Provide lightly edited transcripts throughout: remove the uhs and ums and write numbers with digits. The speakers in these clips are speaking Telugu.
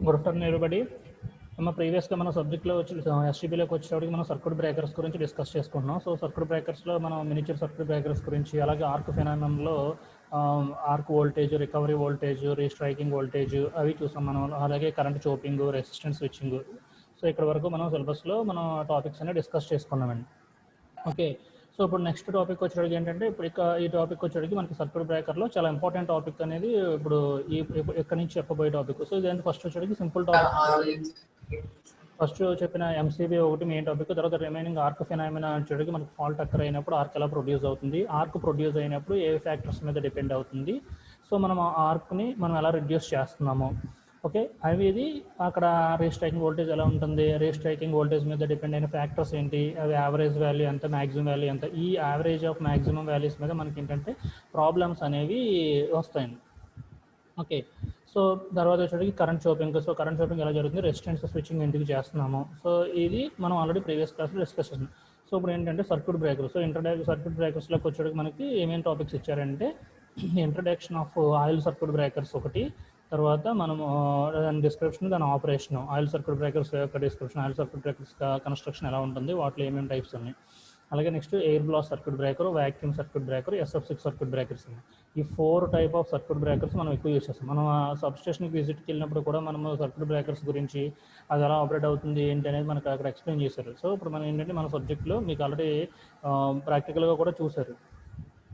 Good afternoon everybody. ప్రీవియస్గా మన సబ్జెక్ట్లో వచ్చి ఎస్టీబీలోకి వచ్చేటప్పటికి మనం సర్క్యూట్ బ్రేకర్స్ గురించి డిస్కస్ చేసుకుంటున్నాం. సో సర్క్యూట్ బ్రేకర్స్లో మనం మినిచర్ సర్క్యూట్ బ్రేకర్స్ గురించి, అలాగే ఆర్క్ ఫెనామినన్లో arc voltage, recovery voltage, restriking voltage అవి చూసాం మనం. అలాగే current chopping, resistance switching. So ఇక్కడ వరకు మనం సిలబస్లో మనం టాపిక్స్ అన్ని డిస్కస్ చేసుకున్నామండి. ఓకే, సో ఇప్పుడు నెక్స్ట్ టాపిక్ వచ్చేటికి ఏంటంటే, ఇప్పుడు ఈ టాపిక్ వచ్చేటికి మనకి సర్క్యూట్ బ్రేకర్లో చాలా ఇంపార్టెంట్ టాపిక్ అనేది ఇప్పుడు ఇక్కడ నుంచి చెప్పబోయే టాపిక్. సో ఇదేంటి, ఫస్ట్ వచ్చేటికి సింపుల్ టాపిక్. ఫస్ట్ చెప్పిన ఎంసీబీ ఒకటి మెయిన్ టాపిక్. తర్వాత రిమైనింగ్ ఆర్క్ ఫెనామినా వచ్చేటికి మనకి ఫాల్ట్ అక్కర్ అయినప్పుడు ఆర్క్ ఎలా ప్రొడ్యూస్ అవుతుంది, ఆర్క్ ప్రొడ్యూస్ అయినప్పుడు ఏ ఫ్యాక్టర్స్ మీద డిపెండ్ అవుతుంది, సో మనం ఆ ఆర్క్ని మనం ఎలా రిడ్యూస్ చేస్తున్నాము. ఓకే, అవి ఇది అక్కడ రీస్ట్రైకింగ్ వోల్టేజ్ ఎలా ఉంటుంది, రీస్ట్రైకింగ్ వోల్టేజ్ మీద డిపెండ్ అయిన ఫ్యాక్టర్స్ ఏంటి, అవి యావరేజ్ వాల్యూ ఎంత, మ్యాక్సిమం వాల్యూ ఎంత, ఈ యావరేజ్ ఆఫ్ మ్యాక్సిమం వాల్యూస్ మీద మనకి ఏంటంటే ప్రాబ్లమ్స్ అనేవి వస్తాయండి. ఓకే, సో తర్వాత వచ్చేటికి కరెంట్ చోపింగ్. సో కరెంట్ చోపింగ్ ఎలా జరుగుతుంది, రెసిస్టెన్స్ స్విచ్చింగ్ ఎందుకు చేస్తున్నాము, సో ఇది మనం ఆల్రెడీ ప్రీవియస్ క్లాస్లో డిస్కస్ చేస్తున్నాం. సో ఇప్పుడు ఏంటంటే సర్క్యూట్ బ్రేకర్. సో సర్క్యూట్ బ్రేకర్స్లోకి వచ్చేటికి మనకి ఏమేమి టాపిక్స్ ఇచ్చారంటే, introduction of oil circuit breakers ఒకటి, తర్వాత మనము దాని డిస్క్రిప్షన్, దాని ఆపరేషన్, ఆయిల్ సర్క్యూట్ బ్రేకర్స్ యొక్క description, oil circuit breakers construction ఎలా ఉంటుంది, వాటిలో ఏమేమి టైప్స్ ఉన్నాయి. అలాగే next air blast circuit breaker, vacuum circuit breaker, SF6 circuit breakers ఉన్నాయి. ఈ 4 టైప్ ఆఫ్ సర్క్యూట్ బ్రేకర్స్ మనం ఎక్కువ యూజ్ చేస్తాం. మనం సబ్ స్టేషన్కి విజిట్కి వెళ్ళినప్పుడు కూడా మనము సర్క్యూట్ బ్రేకర్స్ గురించి, అది ఎలా ఆపరేట్ అవుతుంది ఏంటి అనేది మనకు అక్కడ ఎక్స్ప్లెయిన్ చేశారు. సో ఇప్పుడు మనం ఏంటంటే మన సబ్జెక్ట్లో మీకు ఆల్రెడీ ప్రాక్టికల్గా కూడా చూశారు.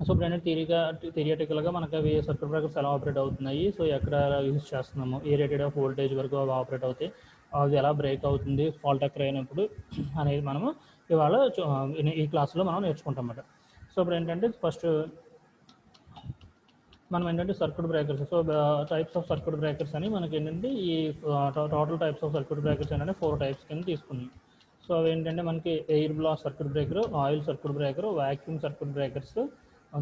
సో ఇప్పుడు ఏంటంటే థియరిటికల్గా మనకు అవి సర్క్యూట్ బ్రేకర్స్ ఎలా ఆపరేట్ అవుతున్నాయి, సో ఎక్కడ యూజ్ చేస్తున్నాము, ఏ రేటెడ్ ఆఫ్ వోల్టేజ్ వరకు అవి ఆపరేట్ అవుతాయి, అది ఎలా బ్రేక్ అవుతుంది ఫాల్ట్ అక్కర్ అయినప్పుడు అనేది మనము ఇవాళ ఈ క్లాస్లో మనం నేర్చుకుంటాం అన్నమాట. సో ఇప్పుడు ఏంటంటే ఫస్ట్ మనం ఏంటంటే circuit breakers. So types of circuit breakers అని మనకి ఏంటంటే ఈ total types of circuit breakers ఏంటంటే 4 టైప్స్ కింద తీసుకున్నాం. సో అవి ఏంటంటే మనకి air blast circuit breaker, oil circuit breaker, vacuum circuit breakers,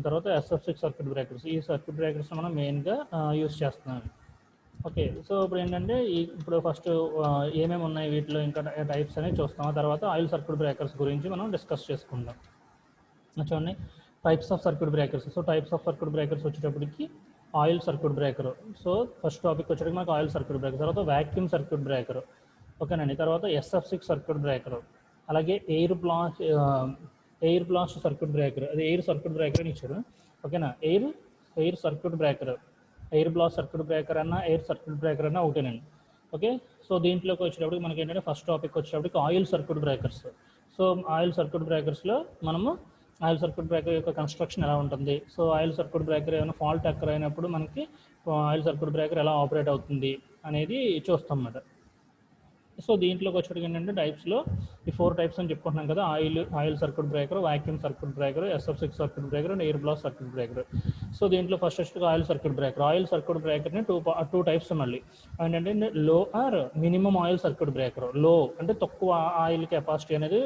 తర్వాత SF6 సర్క్యూట్ బ్రేకర్స్. ఈ సర్క్యూట్ బ్రేకర్స్ మనం మెయిన్గా యూజ్ చేస్తున్నాం. ఓకే, సో ఇప్పుడు ఏంటంటే ఇప్పుడు ఫస్ట్ ఏమేమి ఉన్నాయి వీటిలో ఇంకా టైప్స్ అనేవి చూస్తాం. ఆ తర్వాత ఆయిల్ సర్క్యూట్ బ్రేకర్స్ గురించి మనం డిస్కస్ చేసుకుందాం. చూడండి, types of circuit breakers. So types of circuit breakers వచ్చేటప్పటికి oil circuit breaker. So first topic వచ్చేటప్పటికి మనకు ఆయిల్ సర్క్యూట్ బ్రేకర్, తర్వాత వ్యాక్యూమ్ సర్క్యూట్ బ్రేకర్, ఓకేనండి. తర్వాత SF6 సర్క్యూట్ బ్రేకర్, అలాగే ఎయిర్ బ్లాస్ట్ సర్క్యూట్ బ్రేకర్. అది ఎయిర్ సర్క్యూట్ బ్రేకర్ అని ఇచ్చారు, ఓకేనా. Air circuit breaker, air blast circuit breaker అన్న, ఎయిర్ సర్క్యూట్ బ్రేకర్ అన్న ఒకటేనండి. ఓకే, సో దీంట్లోకి వచ్చేటప్పటికి మనకి ఏంటంటే ఫస్ట్ టాపిక్ వచ్చేటప్పటికి oil circuit breakers. So oil circuit బ్రేకర్స్లో మనము ఆయిల్ సర్క్యూట్ బ్రేకర్ యొక్క కన్స్ట్రక్షన్ ఎలా ఉంటుంది, సో ఆయిల్ సర్క్యూట్ బ్రేకర్ ఏమైనా ఫాల్ట్ అక్కర్ అయినప్పుడు మనకి ఆయిల్ సర్క్యూట్ బ్రేకర్ ఎలా ఆపరేట్ అవుతుంది అనేది చూస్తాం అన్నమాట. సో దీంట్లోకి వచ్చేటికి ఏంటంటే టైప్స్లో ఈ 4 టైప్స్ అని చెప్పుకుంటున్నాం కదా, oil circuit breaker, vacuum circuit breaker, SF6 circuit breaker and air blast circuit breaker. So దీంట్లో first oil circuit breaker. Oil circuit బ్రేకర్ని టూ టైప్స్ మళ్ళీ ఏంటంటే low or minimum oil circuit breaker. Low అంటే తక్కువ ఆయిల్ కెపాసిటీ అనేది,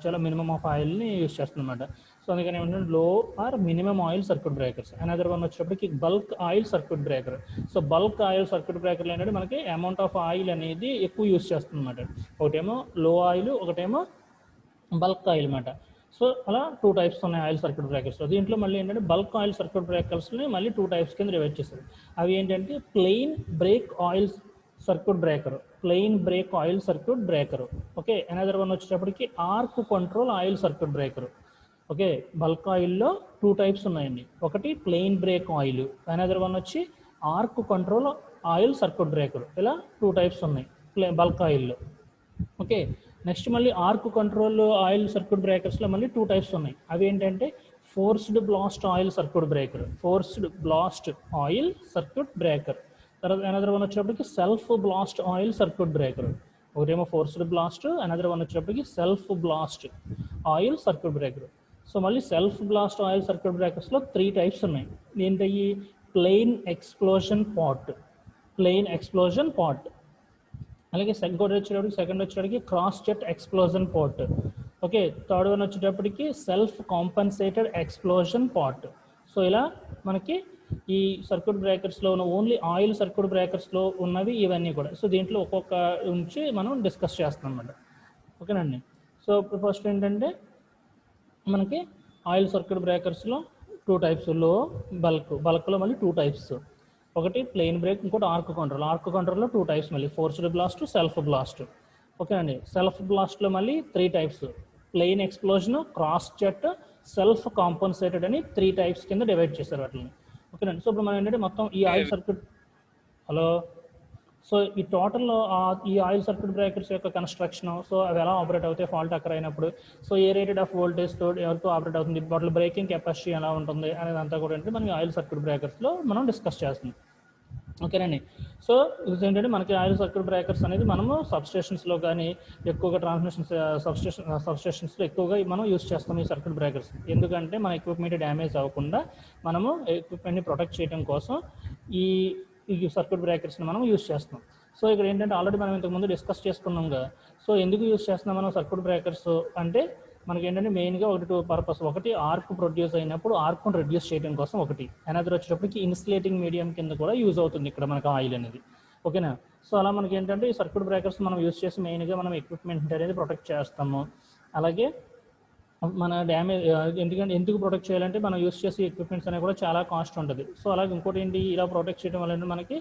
చాలా మినిమం ఆఫ్ ఆయిల్ని యూజ్ చేస్తుంది అన్నమాట. సో అందుకని ఏమంటే low or minimum oil circuit breakers. Another one వచ్చేటప్పటికి bulk oil circuit breaker. So bulk oil circuit బ్రేకర్లు ఏంటంటే మనకి అమౌంట్ ఆఫ్ ఆయిల్ అనేది ఎక్కువ యూజ్ చేస్తుంది అన్నమాట. ఒకటేమో లో ఆయిల్, ఒకటేమో బల్క్ ఆయిల్ అన్నమాట. సో అలా 2 టైప్స్ ఉన్నాయి ఆయిల్ సర్క్యూట్ బ్రేకర్స్. దీంట్లో మళ్ళీ ఏంటంటే బల్క్ ఆయిల్ సర్క్యూట్ బ్రేకర్స్ని మళ్ళీ 2 టైప్స్ కింద డివైడ్ చేస్తారు. అవి ఏంటంటే plain break oil circuit breaker, plain break oil circuit breaker. Okay, another one వచ్చేటప్పటికి arc control oil circuit breaker. Okay, bulk ఆయిల్లో 2 టైప్స్ ఉన్నాయండి. ఒకటి plain break oil, another one వచ్చి arc control oil circuit breaker. ఇలా 2 టైప్స్ ఉన్నాయి బల్క్ ఆయిల్లో. ఓకే, నెక్స్ట్ మళ్ళీ ఆర్క్ కంట్రోల్ ఆయిల్ సర్క్యూట్ బ్రేకర్స్లో మళ్ళీ 2 టైప్స్ ఉన్నాయి. అవి ఏంటంటే forced blast oil circuit breaker, forced blast oil circuit breaker. తర్వాత అనదర్ వన్ వచ్చేటప్పటికి self blast oil circuit breaker. ఒకటేమో ఫోర్స్డ్ బ్లాస్ట్, అనదర్ వన్ వచ్చేటప్పటికి self blast oil circuit breaker. So మళ్ళీ సెల్ఫ్ బ్లాస్ట్ ఆయిల్ సర్క్యూట్ బ్రేకర్స్లో 3 టైప్స్ ఉన్నాయి. ఏంటయ్యి, plain explosion pot, plain explosion pot. అలాగే సెకండ్ వచ్చేటప్పటికి cross jet explosion pot. Okay, third one వచ్చేటప్పటికి self compensated explosion pot. So ఇలా మనకి ఈ సర్క్యూట్ బ్రేకర్స్లో ఉన్న ఓన్లీ ఆయిల్ సర్క్యూట్ బ్రేకర్స్లో ఉన్నవి ఇవన్నీ కూడా. సో దీంట్లో ఒక్కొక్క నుంచి మనం డిస్కస్ చేస్తాం అన్నమాట. ఓకేనండి. సో ఫస్ట్ ఏంటంటే మనకి ఆయిల్ సర్క్యూట్ బ్రేకర్స్లో 2 టైప్స్, లో బల్క్లో మళ్ళీ 2 టైప్స్. ఒకటి ప్లెయిన్ బ్రేక్, ఇంకోటి ఆర్క్ కంట్రోల్. ఆర్క్ కంట్రోల్లో 2 టైప్స్ మళ్ళీ, forced blast, self blast. Okay అండి. సెల్ఫ్ బ్లాస్ట్లో మళ్ళీ 3 types, plain explosion, cross jet, self compensated అని 3 టైప్స్ కింద డివైడ్ చేశారు వాటిని. ఓకేనండి. సో ఇప్పుడు మనం ఏంటంటే మొత్తం ఈ ఆయిల్ సర్క్యూట్, హలో, సో ఈ టోటల్లో ఈ ఆయిల్ సర్క్యూట్ బ్రేకర్స్ యొక్క కన్స్ట్రక్షన్, సో అవి ఎలా ఆపరేట్ అవుతాయి ఫాల్ట్ అక్కర్ అయినప్పుడు, సో ఏ రేటెడ్ ఆఫ్ వోల్టేజ్తో ఎవరితో ఆపరేట్ అవుతుంది, వాటి బ్రేకింగ్ కెపాసిటీ ఎలా ఉంటుంది అనేది అంతా కూడా ఏంటంటే మనం ఆయిల్ సర్క్యూట్ బ్రేకర్స్లో మనం డిస్కస్ చేస్తున్నాం. ఓకేనండి. సో ఏంటంటే మనకి ఆయిల్ సర్క్యూట్ బ్రేకర్స్ అనేది మనము సబ్స్టేషన్స్లో కానీ ఎక్కువగా ట్రాన్స్మిషన్ సబ్స్టేషన్స్లో ఎక్కువగా మనం యూస్ చేస్తాం ఈ సర్క్యూట్ బ్రేకర్స్. ఎందుకంటే మన ఎక్విప్మెంట్ డ్యామేజ్ అవ్వకుండా మనము ఎక్విప్మెంట్ని ప్రొటెక్ట్ చేయడం కోసం ఈ సర్క్యూట్ బ్రేకర్స్ని మనం యూస్ చేస్తాం. సో ఇక్కడ ఏంటంటే ఆల్రెడీ మనం ఇంతకుముందు డిస్కస్ చేసుకున్నాం కదా. సో ఎందుకు యూస్ చేస్తున్నాం మనం సర్క్యూట్ బ్రేకర్స్ అంటే మనకి ఏంటంటే మెయిన్గా 2 పర్పస్. ఒకటి ఆర్క్ ప్రొడ్యూస్ అయినప్పుడు ఆర్క్ను రెడ్యూస్ చేయడం కోసం ఒకటి, అనదర్ వచ్చేటప్పటికి ఇన్సులేటింగ్ మీడియం కింద కూడా యూజ్ అవుతుంది ఇక్కడ మనకి ఆయిల్ అనేది. ఓకేనా. సో అలా మనకి ఏంటంటే ఈ సర్క్యూట్ బ్రేకర్స్ మనం యూస్ చేసి మెయిన్గా మనం ఎక్విప్మెంట్ అనేది ప్రొటెక్ట్ చేస్తాము. అలాగే మన డ్యామేజ్ ఎందుకు ప్రొటెక్ట్ చేయాలంటే మనం యూస్ చేసే ఎక్విప్మెంట్స్ అనేవి కూడా చాలా కాస్ట్ ఉంటుంది. సో అలాగే ఇంకోటి ఏంటి, ఇలా ప్రొటెక్ట్ చేయడం వల్ల మనకి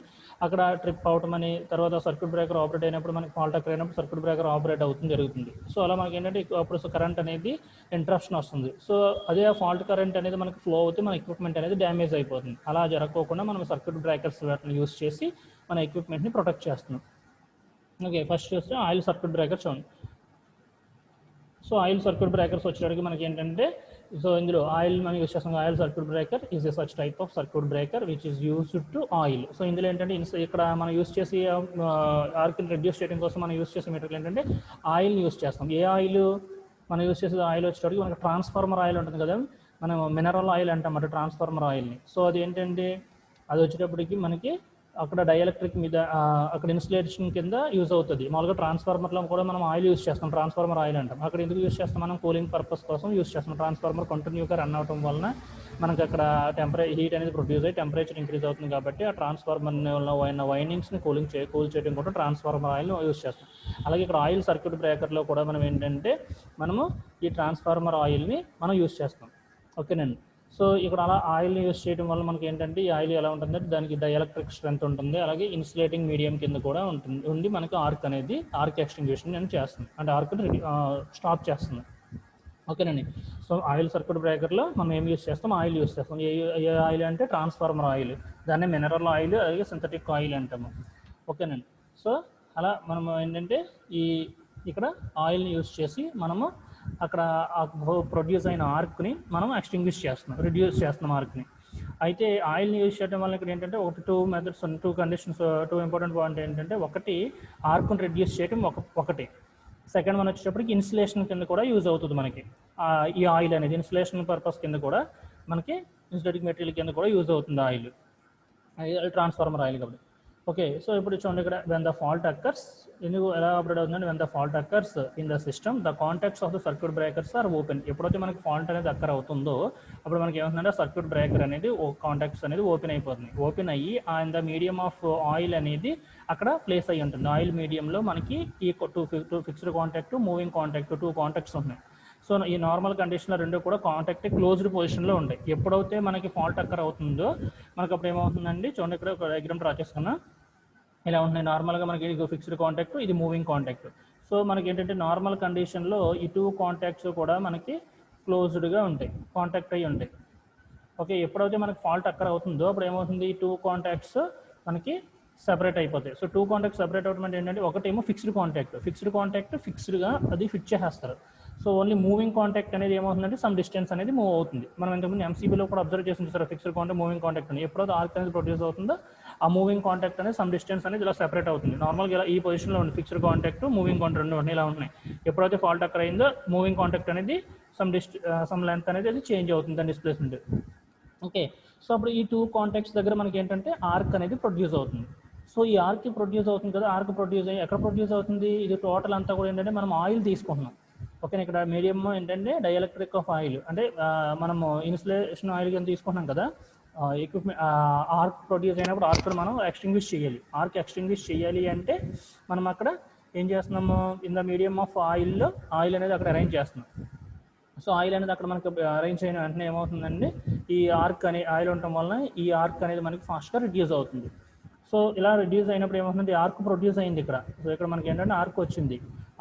అక్కడ ట్రిప్ అవటం అని, తర్వాత సర్క్యూట్ బ్రేకర్ ఆపరేట్ అయినప్పుడు మనకి ఫాల్ట్ అక్కర్ అయినప్పుడు సర్క్యూట్ బ్రేకర్ ఆపరేట్ అవుతుంది జరుగుతుంది. సో అలా మనకి ఏంటంటే అప్పుడు కరెంట్ అనేది ఇంటరప్షన్ వస్తుంది. సో అదే ఆ ఫాల్ట్ కరెంట్ అనేది మనకి ఫ్లో అవుతే మన ఎక్విప్మెంట్ అనేది డ్యామేజ్ అయిపోతుంది. అలా జరగకోకుండా మనం సర్క్యూట్ బ్రేకర్స్ వాటిని యూస్ చేసి మన ఎక్విప్మెంట్ని ప్రొటెక్ట్ చేస్తున్నాం. ఓకే, ఫస్ట్ చూస్తే ఆయిల్ సర్క్యూట్ బ్రేకర్ చూడండి. సో ఆయిల్ సర్క్యూట్ బ్రేకర్స్ వచ్చేటికి మనకి ఏంటంటే, సో ఇందులో ఆయిల్ మనం యూస్ చేస్తాం. Oil circuit breaker is a such type of circuit breaker which is used to oil. So ఇందులో ఏంటంటే ఇక్కడ మనం యూస్ చేసి ఆర్క్ని రెడ్యూస్ చేయడం కోసం మనం యూస్ చేసే మెటీరియల్ ఏంటంటే ఆయిల్ని యూస్ చేస్తాం. ఏ ఆయిల్ మనం యూస్ చేసే ఆయిల్ వచ్చేటప్పటికి మనకి ట్రాన్స్ఫార్మర్ ఆయిల్ ఉంటుంది కదా, మనం మినరల్ ఆయిల్ అంటాం ట్రాన్స్ఫార్మర్ ఆయిల్ని. సో అది ఏంటంటే అది వచ్చేటప్పటికి మనకి అక్కడ డైఎలక్ట్రిక్ మీద అక్కడ ఇన్సులేషన్ కింద యూజ్ అవుతుంది. మామూలుగా ట్రాన్స్ఫార్మర్లో కూడా మనం ఆయిల్ యూస్ చేస్తాం, ట్రాన్స్ఫార్మర్ ఆయిల్ అంటాం. అక్కడ ఎందుకు యూస్ చేస్తాం, మనం కూలింగ్ పర్పస్ కోసం యూస్ చేస్తాం. ట్రాన్స్ఫార్మర్ కంటిన్యూగా రన్ అవడం వలన మనకి అక్కడ హీట్ అనేది ప్రొడ్యూస్ అయ్యి టెంపరేచర్ ఇంక్రీజ్ అవుతుంది. కాబట్టి ఆ ట్రాన్స్ఫార్మర్లో అయిన వైండింగ్స్ని కూల్ చేయడం కూడా ట్రాన్స్ఫార్మర్ ఆయిల్ని యూస్ చేస్తాం. అలాగే ఇక్కడ ఆయిల్ సర్క్యూట్ బ్రేకర్లో కూడా మనం ఏంటంటే మనము ఈ ట్రాన్స్ఫార్మర్ ఆయిల్ని మనం యూస్ చేస్తాం. ఓకేనండి. సో ఇక్కడ అలా ఆయిల్ని యూస్ చేయడం వల్ల మనకి ఏంటంటే ఈ ఆయిల్ ఎలా ఉంటుందంటే దానికి డైఎలక్ట్రిక్ స్ట్రెంత్ ఉంటుంది. అలాగే ఇన్సులేటింగ్ మీడియం కింద కూడా ఉండి మనకి ఆర్క్ ఎక్స్టింగ్విషన్ అని చేస్తుంది, అంటే ఆర్క్ని స్టాప్ చేస్తుంది. ఓకేనండి. సో ఆయిల్ సర్క్యూట్ బ్రేకర్లో మనం ఏం యూస్ చేస్తాం, ఆయిల్ యూస్ చేస్తాం. ఏ ఆయిల్ అంటే ట్రాన్స్ఫార్మర్ ఆయిల్, దాన్ని మినరల్ ఆయిల్, అలాగే సింథటిక్ ఆయిల్ అంటాము. ఓకేనండి. సో అలా మనం ఏంటంటే ఇక్కడ ఆయిల్ని యూస్ చేసి మనము అక్కడ ప్రొడ్యూస్ అయిన ఆర్క్ని మనం రిడ్యూస్ చేస్తున్నాం ఆర్క్ని. అయితే ఆయిల్ని యూజ్ చేయడం వల్ల ఇక్కడ ఏంటంటే 2 మెథడ్స్, 2 కండిషన్స్, 2 ఇంపార్టెంట్ పాయింట్ ఏంటంటే, ఒకటి ఆర్క్ని రిడ్యూస్ చేయడం ఒకటి, సెకండ్ వన్ వచ్చేటప్పటికి ఇన్సులేషన్ కింద కూడా యూజ్ అవుతుంది మనకి. ఈ ఆయిల్ అనేది ఇన్సులేషన్ పర్పస్ కింద కూడా మనకి ఇన్సులేటింగ్ మెటీరియల్ కింద కూడా యూజ్ అవుతుంది ఆయిల్ ట్రాన్స్ఫార్మర్ ఆయిల్ కాబట్టి. ఓకే, సో ఇప్పుడు చూడండి ఇక్కడ వెన్ ద ఫాల్ట్ అక్కర్స్, ఎందుకు ఎలా ఆపరేట్ అవుతుందంటే when the fault occurs in the system the contacts of the circuit breakers are open. ఎప్పుడైతే మనకి ఫాల్ట్ అనేది అక్కర్ అవుతుందో అప్పుడు మనకి ఏమవుతుందంటే సర్క్యూట్ బ్రేకర్ అనేది కాంటాక్ట్స్ అనేది ఓపెన్ అయిపోతుంది. ఓపెన్ అయ్యి and the medium of oil అనేది అక్కడ ప్లేస్ అయ్యి ఉంటుంది. ఆయిల్ మీడియంలో మనకి ఈ 2 fixed contact, moving contact, 2 contacts ఉన్నాయి. సో ఈ నార్మల్ కండిషన్లో 2 కూడా కాంటాక్ట్ క్లోజ్డ్ పొజిషన్లో ఉంటాయి. ఎప్పుడైతే మనకి ఫాల్ట్ అక్కర్ అవుతుందో మనకి అప్పుడు ఏమవుతుందండి, చూడండి ఇక్కడ ఒక డయాగ్రామ్ డ్రా చేసుకున్నా, ఇలా ఉన్నాయి. నార్మల్గా మనకి ఇది ఫిక్స్డ్ కాంటాక్ట్, ఇది మూవింగ్ కాంటాక్ట్. సో మనకి ఏంటంటే నార్మల్ కండిషన్లో ఈ 2 కాంటాక్ట్స్ కూడా మనకి క్లోజ్డ్గా ఉంటాయి, కాంటాక్ట్ అయ్యి ఉంటాయి. ఓకే, ఎప్పుడైతే మనకి ఫాల్ట్ అక్కర్ అవుతుందో అప్పుడు ఏమవుతుంది, ఈ 2 కాంటాక్ట్స్ మనకి సెపరేట్ అయిపోతాయి. సో 2 కాంటాక్ట్స్ సెపరేట్ అవడం అంటే ఏంటంటే, ఒకటేమో ఫిక్స్డ్ కాంటాక్ట్ ఫిక్స్డ్గా అది ఫిట్ చేసేస్తారు. సో ఓన్లీ మూవింగ్ కాంటాక్ట్ అనేది ఏమవుతుందంటే సమ్ డిస్టెన్స్ అనేది మూవ్ అవుతుంది. మనం ఇంతకుముందు ఎంసీబీలో కూడా అబ్జర్వ్ చేసి sir, fixed contact, moving contact అని. ఎప్పుడైతే ఆర్క్ అనేది ప్రొడ్యూస్ అవుతుందో ఆ మూవింగ్ కాంటాక్ట్ అనేది సమ్ డిస్టెన్స్ అనేది ఇలా సెపరేట్ అవుతుంది. నార్మల్గా ఇలా ఈ పొజిషన్లో ఉంది ఫిక్స్డ్ కాంటాక్ట్, మూవింగ్ కాంటాక్ట్ 2 ఇలా ఉన్నాయి. ఎప్పుడైతే ఫాల్ట్ అక్కర్ అయిందో మూవింగ్ కాంటాక్ట్ అనేది సమ్ లెంత్ అనేది అది చేంజ్ అవుతుంది దాని డిస్ప్లేస్మెంట్. ఓకే, సో అప్పుడు ఈ 2 కాంటాక్ట్స్ దగ్గర మనకి ఏంటంటే ఆర్క్ అనేది ప్రొడ్యూస్ అవుతుంది. సో ఈ ఆర్క్ ప్రొడ్యూస్ అవుతుంది కదా, ఆర్క్ ప్రొడ్యూస్ అయ్యి ఎక్కడ ప్రొడ్యూస్ అవుతుంది, ఇది టోటల్ అంతా కూడా ఏంటంటే మనం ఆయిల్ తీసుకుంటున్నాం. ఓకే, ఇక్కడ మీడియం ఏంటంటే డైఎలక్ట్రిక్ ఆఫ్ ఆయిల్, అంటే మనము ఇన్సులేషన్ ఆయిల్ కింద తీసుకుంటున్నాం కదా. ఎక్విప్మెంట్ ఆర్క్ ప్రొడ్యూస్ అయినప్పుడు ఆర్క్ మనం ఎక్స్టింగ్విష్ చేయాలి. ఆర్క్ ఎక్స్టింగ్విష్ చేయాలి అంటే మనం అక్కడ ఏం చేస్తున్నాము, ఇన్ ద మీడియం ఆఫ్ ఆయిల్లో ఆయిల్ అనేది అక్కడ అరేంజ్ చేస్తున్నాం. సో ఆయిల్ అనేది అక్కడ మనకు అరేంజ్ అయిన వెంటనే ఏమవుతుందండి, ఈ ఆర్క్ అనే ఆయిల్ ఉండటం వలన ఈ ఆర్క్ అనేది మనకి ఫాస్ట్గా రిడ్యూస్ అవుతుంది. సో ఇలా రిడ్యూస్ అయినప్పుడు ఏమవుతుంది, ఆర్క్ ప్రొడ్యూస్ అయింది ఇక్కడ. సో ఇక్కడ మనకి ఏంటంటే ఆర్క్ వచ్చింది.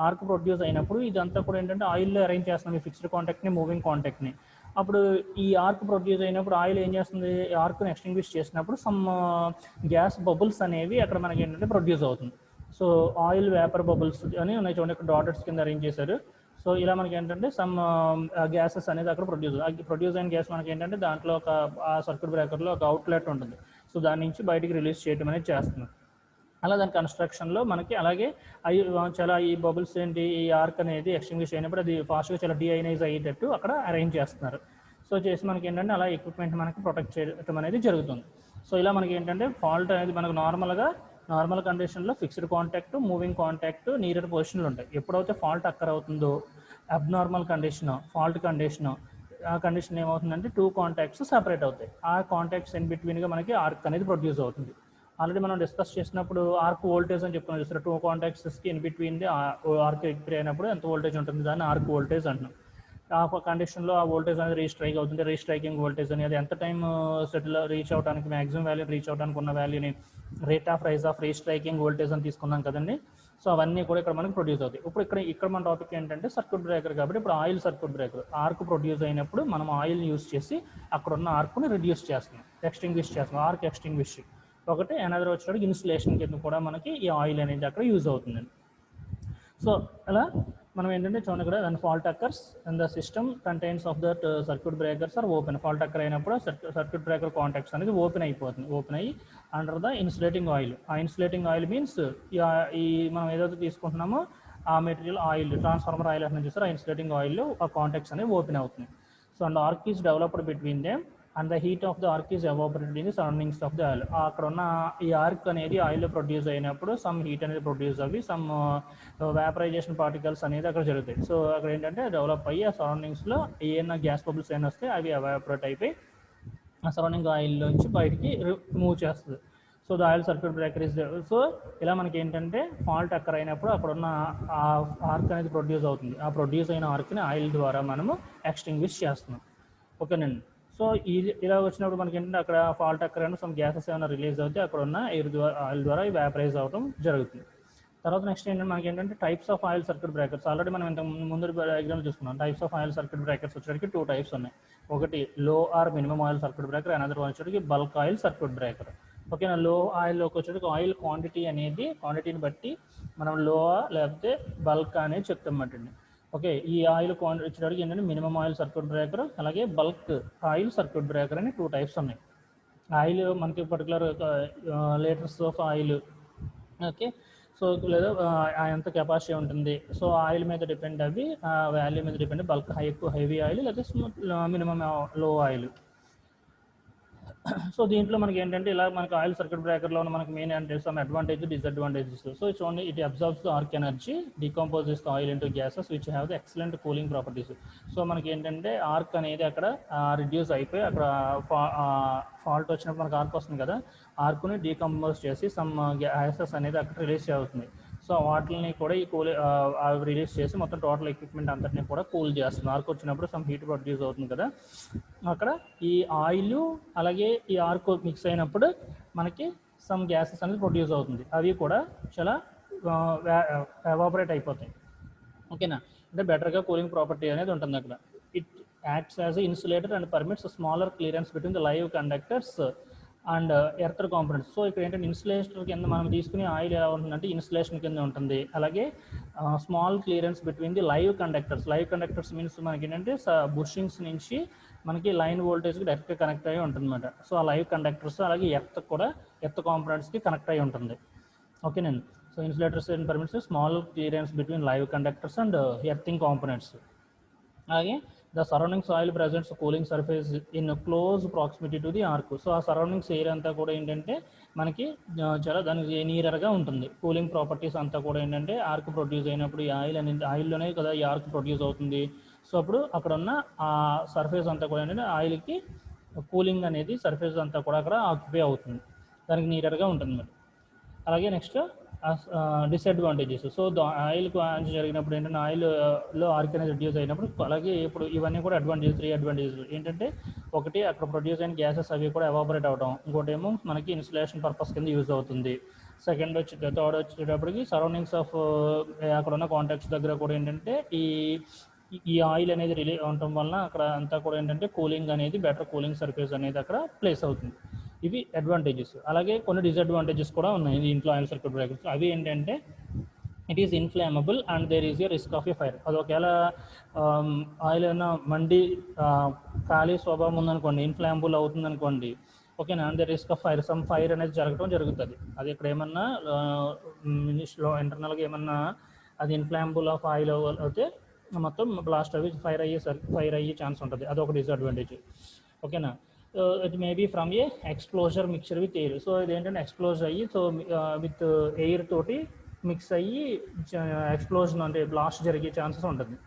ఆర్క్ ప్రొడ్యూస్ అయినప్పుడు ఇదంతా కూడా ఏంటంటే ఆయిల్లో అరేంజ్ చేస్తున్నాం, ఈ ఫిక్స్డ్ కాంటాక్ట్ని, మూవింగ్ కాంటాక్ట్ని. అప్పుడు ఈ ఆర్క్ ప్రొడ్యూస్ అయినప్పుడు ఆయిల్ ఏం చేస్తుంది, ఆర్క్ని ఎక్స్టింగ్విష్ చేసినప్పుడు సమ్ గ్యాస్ బబుల్స్ అనేవి అక్కడ మనకి ఏంటంటే ప్రొడ్యూస్ అవుతుంది. సో ఆయిల్ వేపర్ బబుల్స్ అని ఉన్నాయి చూడండి, ఇక్కడ డాటర్స్ కింద అరేంజ్ చేశారు. సో ఇలా మనకి ఏంటంటే సమ్ గ్యాసెస్ అనేది అక్కడ ప్రొడ్యూస్ అయిన గ్యాస్ మనకి ఏంటంటే దాంట్లో ఒక సర్క్యూట్ బ్రేకర్లో ఒక అవుట్లెట్ ఉంటుంది. సో దాని నుంచి బయటికి రిలీజ్ చేయడం అనేది చేస్తుంది. అలా దాని కన్స్ట్రక్షన్లో మనకి అలాగే అవి చాలా ఈ బబుల్స్ ఏంటి, ఈ ఆర్క్ అనేది ఎక్స్టింగ్విష్ అయినప్పుడు అది ఫాస్ట్గా చాలా డీఐనైజ్ అయ్యేటట్టు అక్కడ అరేంజ్ చేస్తున్నారు. సో చేసి మనకి ఏంటంటే అలా ఎక్విప్మెంట్ మనకి ప్రొటెక్ట్ చేయడం అనేది జరుగుతుంది. సో ఇలా మనకి ఏంటంటే ఫాల్ట్ అనేది మనకు నార్మల్ కండిషన్లో fixed contact, moving contact, nearer పొజిషన్లు ఉంటాయి. ఎప్పుడైతే ఫాల్ట్ అక్కర్ అవుతుందో, అబ్నార్మల్ కండిషన్, ఫాల్ట్ కండిషన్, ఆ కండిషన్ ఏమవుతుందంటే 2 కాంటాక్ట్స్ సెపరేట్ అవుతాయి. ఆ కాంటాక్ట్స్ ఇన్ బిట్వీన్గా మనకి ఆర్క్ అనేది ప్రొడ్యూస్ అవుతుంది. ఆల్రెడీ మనం డిస్కస్ చేసినప్పుడు ఆర్క్ వోల్టేజ్ అని చెప్పుకున్నాం చూసారు, 2 కాంటాక్ట్స్కి ఇన్ బిట్వీన్ ఆర్క్ ఎక్స్పైర్ అయినప్పుడు ఎంత వోల్టేజ్ ఉంటుంది, దాన్ని ఆర్క్ వోల్టేజ్ అంటున్నాం. ఆ కండిషన్లో ఆ వోల్టేజ్ అనేది రీస్ట్రైక్ అవుతుంది. రీస్ట్రైకింగ్ వోల్టేజ్ అని అది ఎంత టైం సెటిల్ రీచ్ అవడానికి, మ్యాక్సిమం వాల్యూ రీచ్ అవడానికి ఉన్న వాల్యూని rate of rise of restriking voltage అని తీసుకున్నాం కదండి. సో అవన్నీ కూడా ఇక్కడ మనకి ప్రొడ్యూస్ అవుతాయి. ఇక్కడ మన టాపిక్ ఏంటంటే సర్క్యూట్ బ్రేకర్ కాబట్టి ఇప్పుడు oil circuit breaker. Arc produce అయినప్పుడు మనం ఆయిల్ని యూజ్ చేసి అక్కడ ఉన్న ఆర్క్ని రిడ్యూస్ చేస్తున్నాం, ఎక్స్టింగ్విష్ చేస్తున్నాం, ఆర్క్ ఎక్స్టింగ్విష్. ఒకటి అనదర్ వచ్చేటప్పుడు ఇన్సులేషన్ కింద కూడా మనకి ఈ ఆయిల్ అనేది అక్కడ యూజ్ అవుతుందండి. సో అలా మనం ఏంటంటే చూడండి ఇక్కడ దాని fault occurs and the system contains of that circuit breakers are open. Fault occur అయినప్పుడు సర్క్యూట్ బ్రేకర్ కాంటాక్ట్స్ అనేది ఓపెన్ అయిపోతుంది. ఓపెన్ అయ్యి అండర్ ద ఇన్సులేటింగ్ ఆయిల్. ఆ ఇన్సులేటింగ్ ఆయిల్ మీన్స్ ఈ మనం ఏదైతే తీసుకుంటున్నామో ఆ మెటీరియల్ ఆయిల్, ట్రాన్స్ఫార్మర్ ఆయిల్ అని చూస్తారు, ఆ ఇన్సులేటింగ్ ఆయిల్లో ఆ కాంటాక్ట్స్ అనేవి ఓపెన్ అవుతుంది. So and arc is developed between them and the heat of the arc is evaporated in the surroundings of the oil. అక్కడ ఉన్న ఈ ఆర్క్ అనేది ఆయిల్లో ప్రొడ్యూస్ అయినప్పుడు సమ్ హీట్ అనేది ప్రొడ్యూస్ అవ్వి సమ్ వేపరైజేషన్ పార్టికల్స్ అనేది అక్కడ జరుగుతాయి. సో అక్కడ ఏంటంటే డెవలప్ అయ్యి ఆ సరౌండింగ్స్లో ఏమైనా గ్యాస్ బబుల్స్ ఏమైనా వస్తే అవి ఎవాపరేట్ అయిపోయి ఆ సరౌండింగ్ ఆయిల్లోంచి బయటికి మూవ్ చేస్తుంది. So the oil circuit breaker is. So ఇలా మనకి ఏంటంటే ఫాల్ట్ అక్కర్ అయినప్పుడు అక్కడ ఉన్న ఆ ఆర్క్ అనేది ప్రొడ్యూస్ అవుతుంది. ఆ ప్రొడ్యూస్ అయిన ఆర్క్ని ఆయిల్ ద్వారా మనము ఎక్స్టింగ్విష్ చేస్తున్నాం. ఓకేనండి. సో ఇలా వచ్చినప్పుడు మనకి ఏంటంటే అక్కడ ఫాల్ట్ అక్కర్ అయినా సమ్ గ్యాసెస్ ఏమైనా రిలీజ్ అవుతే అక్కడ ఉన్న ఆయిల్ ద్వారా వ్యాపరైజ్ అవ్వడం జరుగుతుంది. తర్వాత నెక్స్ట్ ఏంటంటే మనకి ఏంటంటే types of oil circuit breakers. Already మనం ఇంత ముందు ఎగ్జామ్ చూసుకున్నాం. Types of oil circuit breakers వచ్చేటికి 2 టైప్స్ ఉన్నాయి. ఒకటి low or minimum oil circuit breaker, another వచ్చేటికి బల్క్ ఆయిల్ సర్క్యూట్ బ్రేకర్. ఓకేనా. లో ఆయిల్లోకి వచ్చేటికి ఆయిల్ క్వాంటిటీని బట్టి మనం లో లేకపోతే బల్క్ అనేది చెప్తామంటండి. ఓకే. ఈ ఆయిల్ క్వాంటిటీ వచ్చేటికి ఏంటంటే మినిమం ఆయిల్ సర్క్యూట్ బ్రేకర్, అలాగే బల్క్ ఆయిల్ సర్క్యూట్ బ్రేకర్ అని 2 టైప్స్ ఉన్నాయి. ఆయిల్ మనకి particular litres of oil, okay. So లేదా ఎంత కెపాసిటీ ఉంటుంది, సో ఆయిల్ మీద డిపెండ్ అవి వాల్యూ మీద డిపెండ్ బల్క్ హెవీ ఆయిల్ లేదా మినిమం లో ఆయిల్. సో దీంట్లో మనకి ఏంటంటే ఇలా మనకి ఆయిల్ సర్క్యూట్ బ్రేకర్లో మనకి మెయిన్ అంటే సమ్ అడ్వాంటేజ్, డిసడ్వాంటేజెస్. సో చూడండి, it absorbs the arc energy, decomposes the oil into gases which have the excellent cooling properties. So మనకి ఏంటంటే ఆర్క్ అనేది అక్కడ రిడ్యూస్ అయిపోయి అక్కడ ఫాల్ట్ వచ్చినప్పుడు మనకి ఆర్క్ వస్తుంది కదా, ఆర్క్ని డీకంపోజ్ చేసి సమ్ గ్యాసెస్ అనేది అక్కడ రిలీజ్ అవుతుంది. సో వాటిని కూడా ఈ రిలీజ్ చేసి మొత్తం టోటల్ ఎక్విప్మెంట్ అంతటిని కూడా కూల్ చేస్తుంది. ఆర్క్ వచ్చినప్పుడు సమ్ హీట్ ప్రొడ్యూస్ అవుతుంది కదా, అక్కడ ఈ ఆయిల్ అలాగే ఈ ఆర్క్ మిక్స్ అయినప్పుడు మనకి సమ్ గ్యాసెస్ అనేది ప్రొడ్యూస్ అవుతుంది. అవి కూడా చాలా ఎవాపరేట్ అయిపోతాయి. ఓకేనా. అంటే బెటర్గా కూలింగ్ ప్రాపర్టీ అనేది ఉంటుంది అక్కడ. It acts as insulator and permits smaller clearance between the live conductors and earthed components. So ఇక్కడ ఏంటంటే ఇన్సులేటర్ కింద మనం తీసుకునే ఆయిల్ ఎలా ఉంటుందంటే ఇన్సులేషన్ కింద ఉంటుంది. అలాగే small clearance between the live conductors means మనకి ఏంటంటే బుషింగ్స్ నుంచి మనకి లైన్ వోల్టేజ్కి డైరెక్ట్గా కనెక్ట్ అయ్యి ఉంటుంది అనమాట. సో ఆ లైవ్ కండక్టర్స్ అలాగే ఎర్త్ కాంపోనెంట్స్కి కనెక్ట్ అయ్యి ఉంటుంది. ఓకేనండి. So insulators and permits small clearance between live conductors and earthing components. అలాగే the surroundings oil presents cooling surface in close proximity to the arc. So ఆ సరౌండింగ్స్ ఏరియా అంతా కూడా ఏంటంటే మనకి చాలా దానికి నీరర్గా ఉంటుంది. కూలింగ్ ప్రాపర్టీస్ అంతా కూడా ఏంటంటే ఆర్క్ ప్రొడ్యూస్ అయినప్పుడు ఈ ఆయిల్ అనేది ఆయిల్లోనే కదా ఈ ఆర్క్ ప్రొడ్యూస్ అవుతుంది. సో అప్పుడు అక్కడ ఉన్న ఆ సర్ఫేస్ అంతా కూడా ఏంటంటే ఆయిల్కి కూలింగ్ అనేది సర్ఫేస్ అంతా కూడా అక్కడ ఆక్యుపై అవుతుంది, దానికి నీరర్గా ఉంటుంది మరి. అలాగే నెక్స్ట్ డిసడ్వాంటేజెస్. సో ఆయిల్ జరిగినప్పుడు ఏంటంటే ఆయిల్లో ఆర్క్ అనేది రిడ్యూస్ అయినప్పుడు, అలాగే ఇప్పుడు ఇవన్నీ కూడా అడ్వాంటేజెస్, 3 అడ్వాంటేజెస్ ఏంటంటే, ఒకటి అక్కడ ప్రొడ్యూస్ అయిన గ్యాసెస్ అవి కూడా ఎవాపరేట్ అవడం, ఇంకోటి ఏమో మనకి ఇన్సులేషన్ పర్పస్ కింద యూజ్ అవుతుంది. థర్డ్ వచ్చేటప్పటికి సరౌండింగ్స్ ఆఫ్ అక్కడ ఉన్న కాంటాక్ట్స్ దగ్గర కూడా ఏంటంటే ఈ ఆయిల్ అనేది రిలీజ్ అవడం వలన అక్కడ అంతా కూడా ఏంటంటే కూలింగ్ అనేది, బెటర్ కూలింగ్ సర్ఫేస్ అనేది అక్కడ ప్లేస్ అవుతుంది. ఇవి అడ్వాంటేజెస్. అలాగే కొన్ని డిసడ్వాంటేజెస్ కూడా ఉన్నాయి దీంట్లో ఆయిల్ సర్క్యూట్ బ్రేకర్స్. అవి ఏంటంటే, it is inflammable and there is a risk of a fire. అది ఒకవేళ ఆయిల్ ఏమైనా మండి ఖాళీ స్వభావం ఉందనుకోండి, ఇన్ఫ్లామబుల్ అవుతుంది అనుకోండి, ఓకేనా, and the risk of fire, some fire అనేది జరుగుతుంది. అది ఇక్కడ ఏమన్నా ఇంటర్నల్గా ఏమన్నా అది ఇన్ఫ్లామబుల్ ఆఫ్ ఆయిల్ అయితే మొత్తం బ్లాస్ట్ అవి ఫైర్ అయ్యే ఛాన్స్ ఉంటుంది. అదొక డిసడ్వాంటేజ్. ఓకేనా. It may be from a explosive mixture with air. So ఇదేంటంటే ఎక్స్ప్లోజ్ అయ్యి, సో విత్ ఎయిర్ తోటి మిక్స్ అయ్యి ఎక్స్ప్లోజన్ అంటే బ్లాస్ట్ జరిగే ఛాన్సెస్ ఉంటుంది.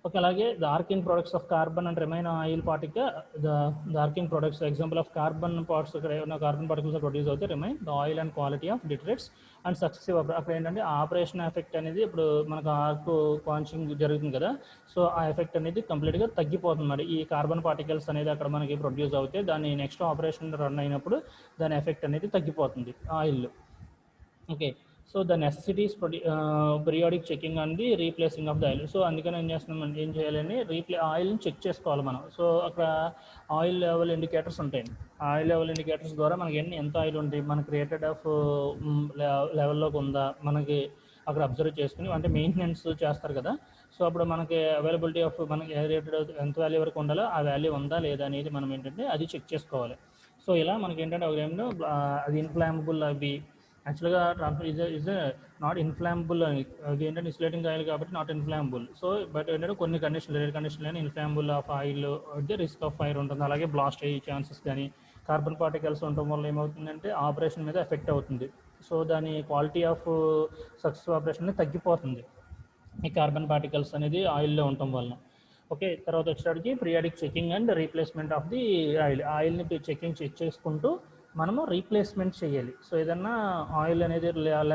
ఓకే. అలాగే the arcing products of carbon and remain oil particle, the arcing products example of carbon parts, ఇక్కడ ఏమైనా కార్బన్ పార్టికల్స్ ప్రొడ్యూస్ అవుతాయి, remain the oil and quality of deteriorates and successive. అక్కడ ఏంటంటే ఆపరేషన్ ఎఫెక్ట్ అనేది, ఇప్పుడు మనకు ఆర్క్ కాంచింగ్ జరుగుతుంది కదా, సో ఆ ఎఫెక్ట్ అనేది కంప్లీట్గా తగ్గిపోతుంది. మరి ఈ కార్బన్ పార్టికల్స్ అనేది అక్కడ మనకి ప్రొడ్యూస్ అవుతే దాన్ని నెక్స్ట్ ఆపరేషన్ రన్ అయినప్పుడు దాని ఎఫెక్ట్ అనేది తగ్గిపోతుంది ఆయిల్లో. Okay. So the necessities periodic checking and the replacing of the oil. So అందుకని ఏం చేయాలని, ఆయిల్ని చెక్ చేసుకోవాలి మనం. సో అక్కడ ఆయిల్ లెవెల్ ఇండికేటర్స్ ఉంటాయి. ఆయిల్ లెవెల్ ఇండికేటర్స్ ద్వారా మనకి ఎంత ఆయిల్ ఉంది, మనకి రేటెడ్ ఆఫ్ లెవెల్లోకి ఉందా మనకి అక్కడ అబ్జర్వ్ చేసుకుని, అంటే మెయింటెనెన్స్ చేస్తారు కదా, సో అప్పుడు మనకి అవైలబిలిటీ ఆఫ్ మనకి రేటెడ్ ఎంత వాల్యూ వరకు ఉండాలో ఆ వాల్యూ ఉందా లేదా అనేది మనం ఏంటంటే అది చెక్ చేసుకోవాలి. సో ఇలా మనకి ఏంటంటే ఒక టైంలో అది ఇన్ఫ్లామబుల్ అవి యాక్చువల్గా ఇస్ నాట్ ఇన్ఫ్లామబుల్ అని, అది ఏంటంటే ఇన్సులేటింగ్ ఆయిల్ కాబట్టి నాట్ ఇన్ఫ్లామబుల్. సో బట్ ఏంటంటే కొన్ని కండిషన్లు ఇన్ఫ్లామబుల్ ఆఫ్ ఆయిల్ అయితే రిస్క్ ఆఫ్ ఫైర్ ఉంటుంది. అలాగే బ్లాస్ట్ అయ్యే ఛాన్సెస్ కానీ, కార్బన్ పార్టికల్స్ ఉండటం వల్ల ఏమవుతుందంటే ఆపరేషన్ మీద ఎఫెక్ట్ అవుతుంది. సో దాని క్వాలిటీ ఆఫ్ సక్సెస్ ఆపరేషన్ అనేది తగ్గిపోతుంది ఈ కార్బన్ పార్టికల్స్ అనేది ఆయిల్లో ఉండటం వల్ల. ఓకే. తర్వాత వచ్చేటప్పటికి periodic checking and replacement of the ఆయిల్ని చెక్ చేసుకుంటూ మనము రీప్లేస్మెంట్ చేయాలి. సో ఏదన్నా ఆయిల్ అనేది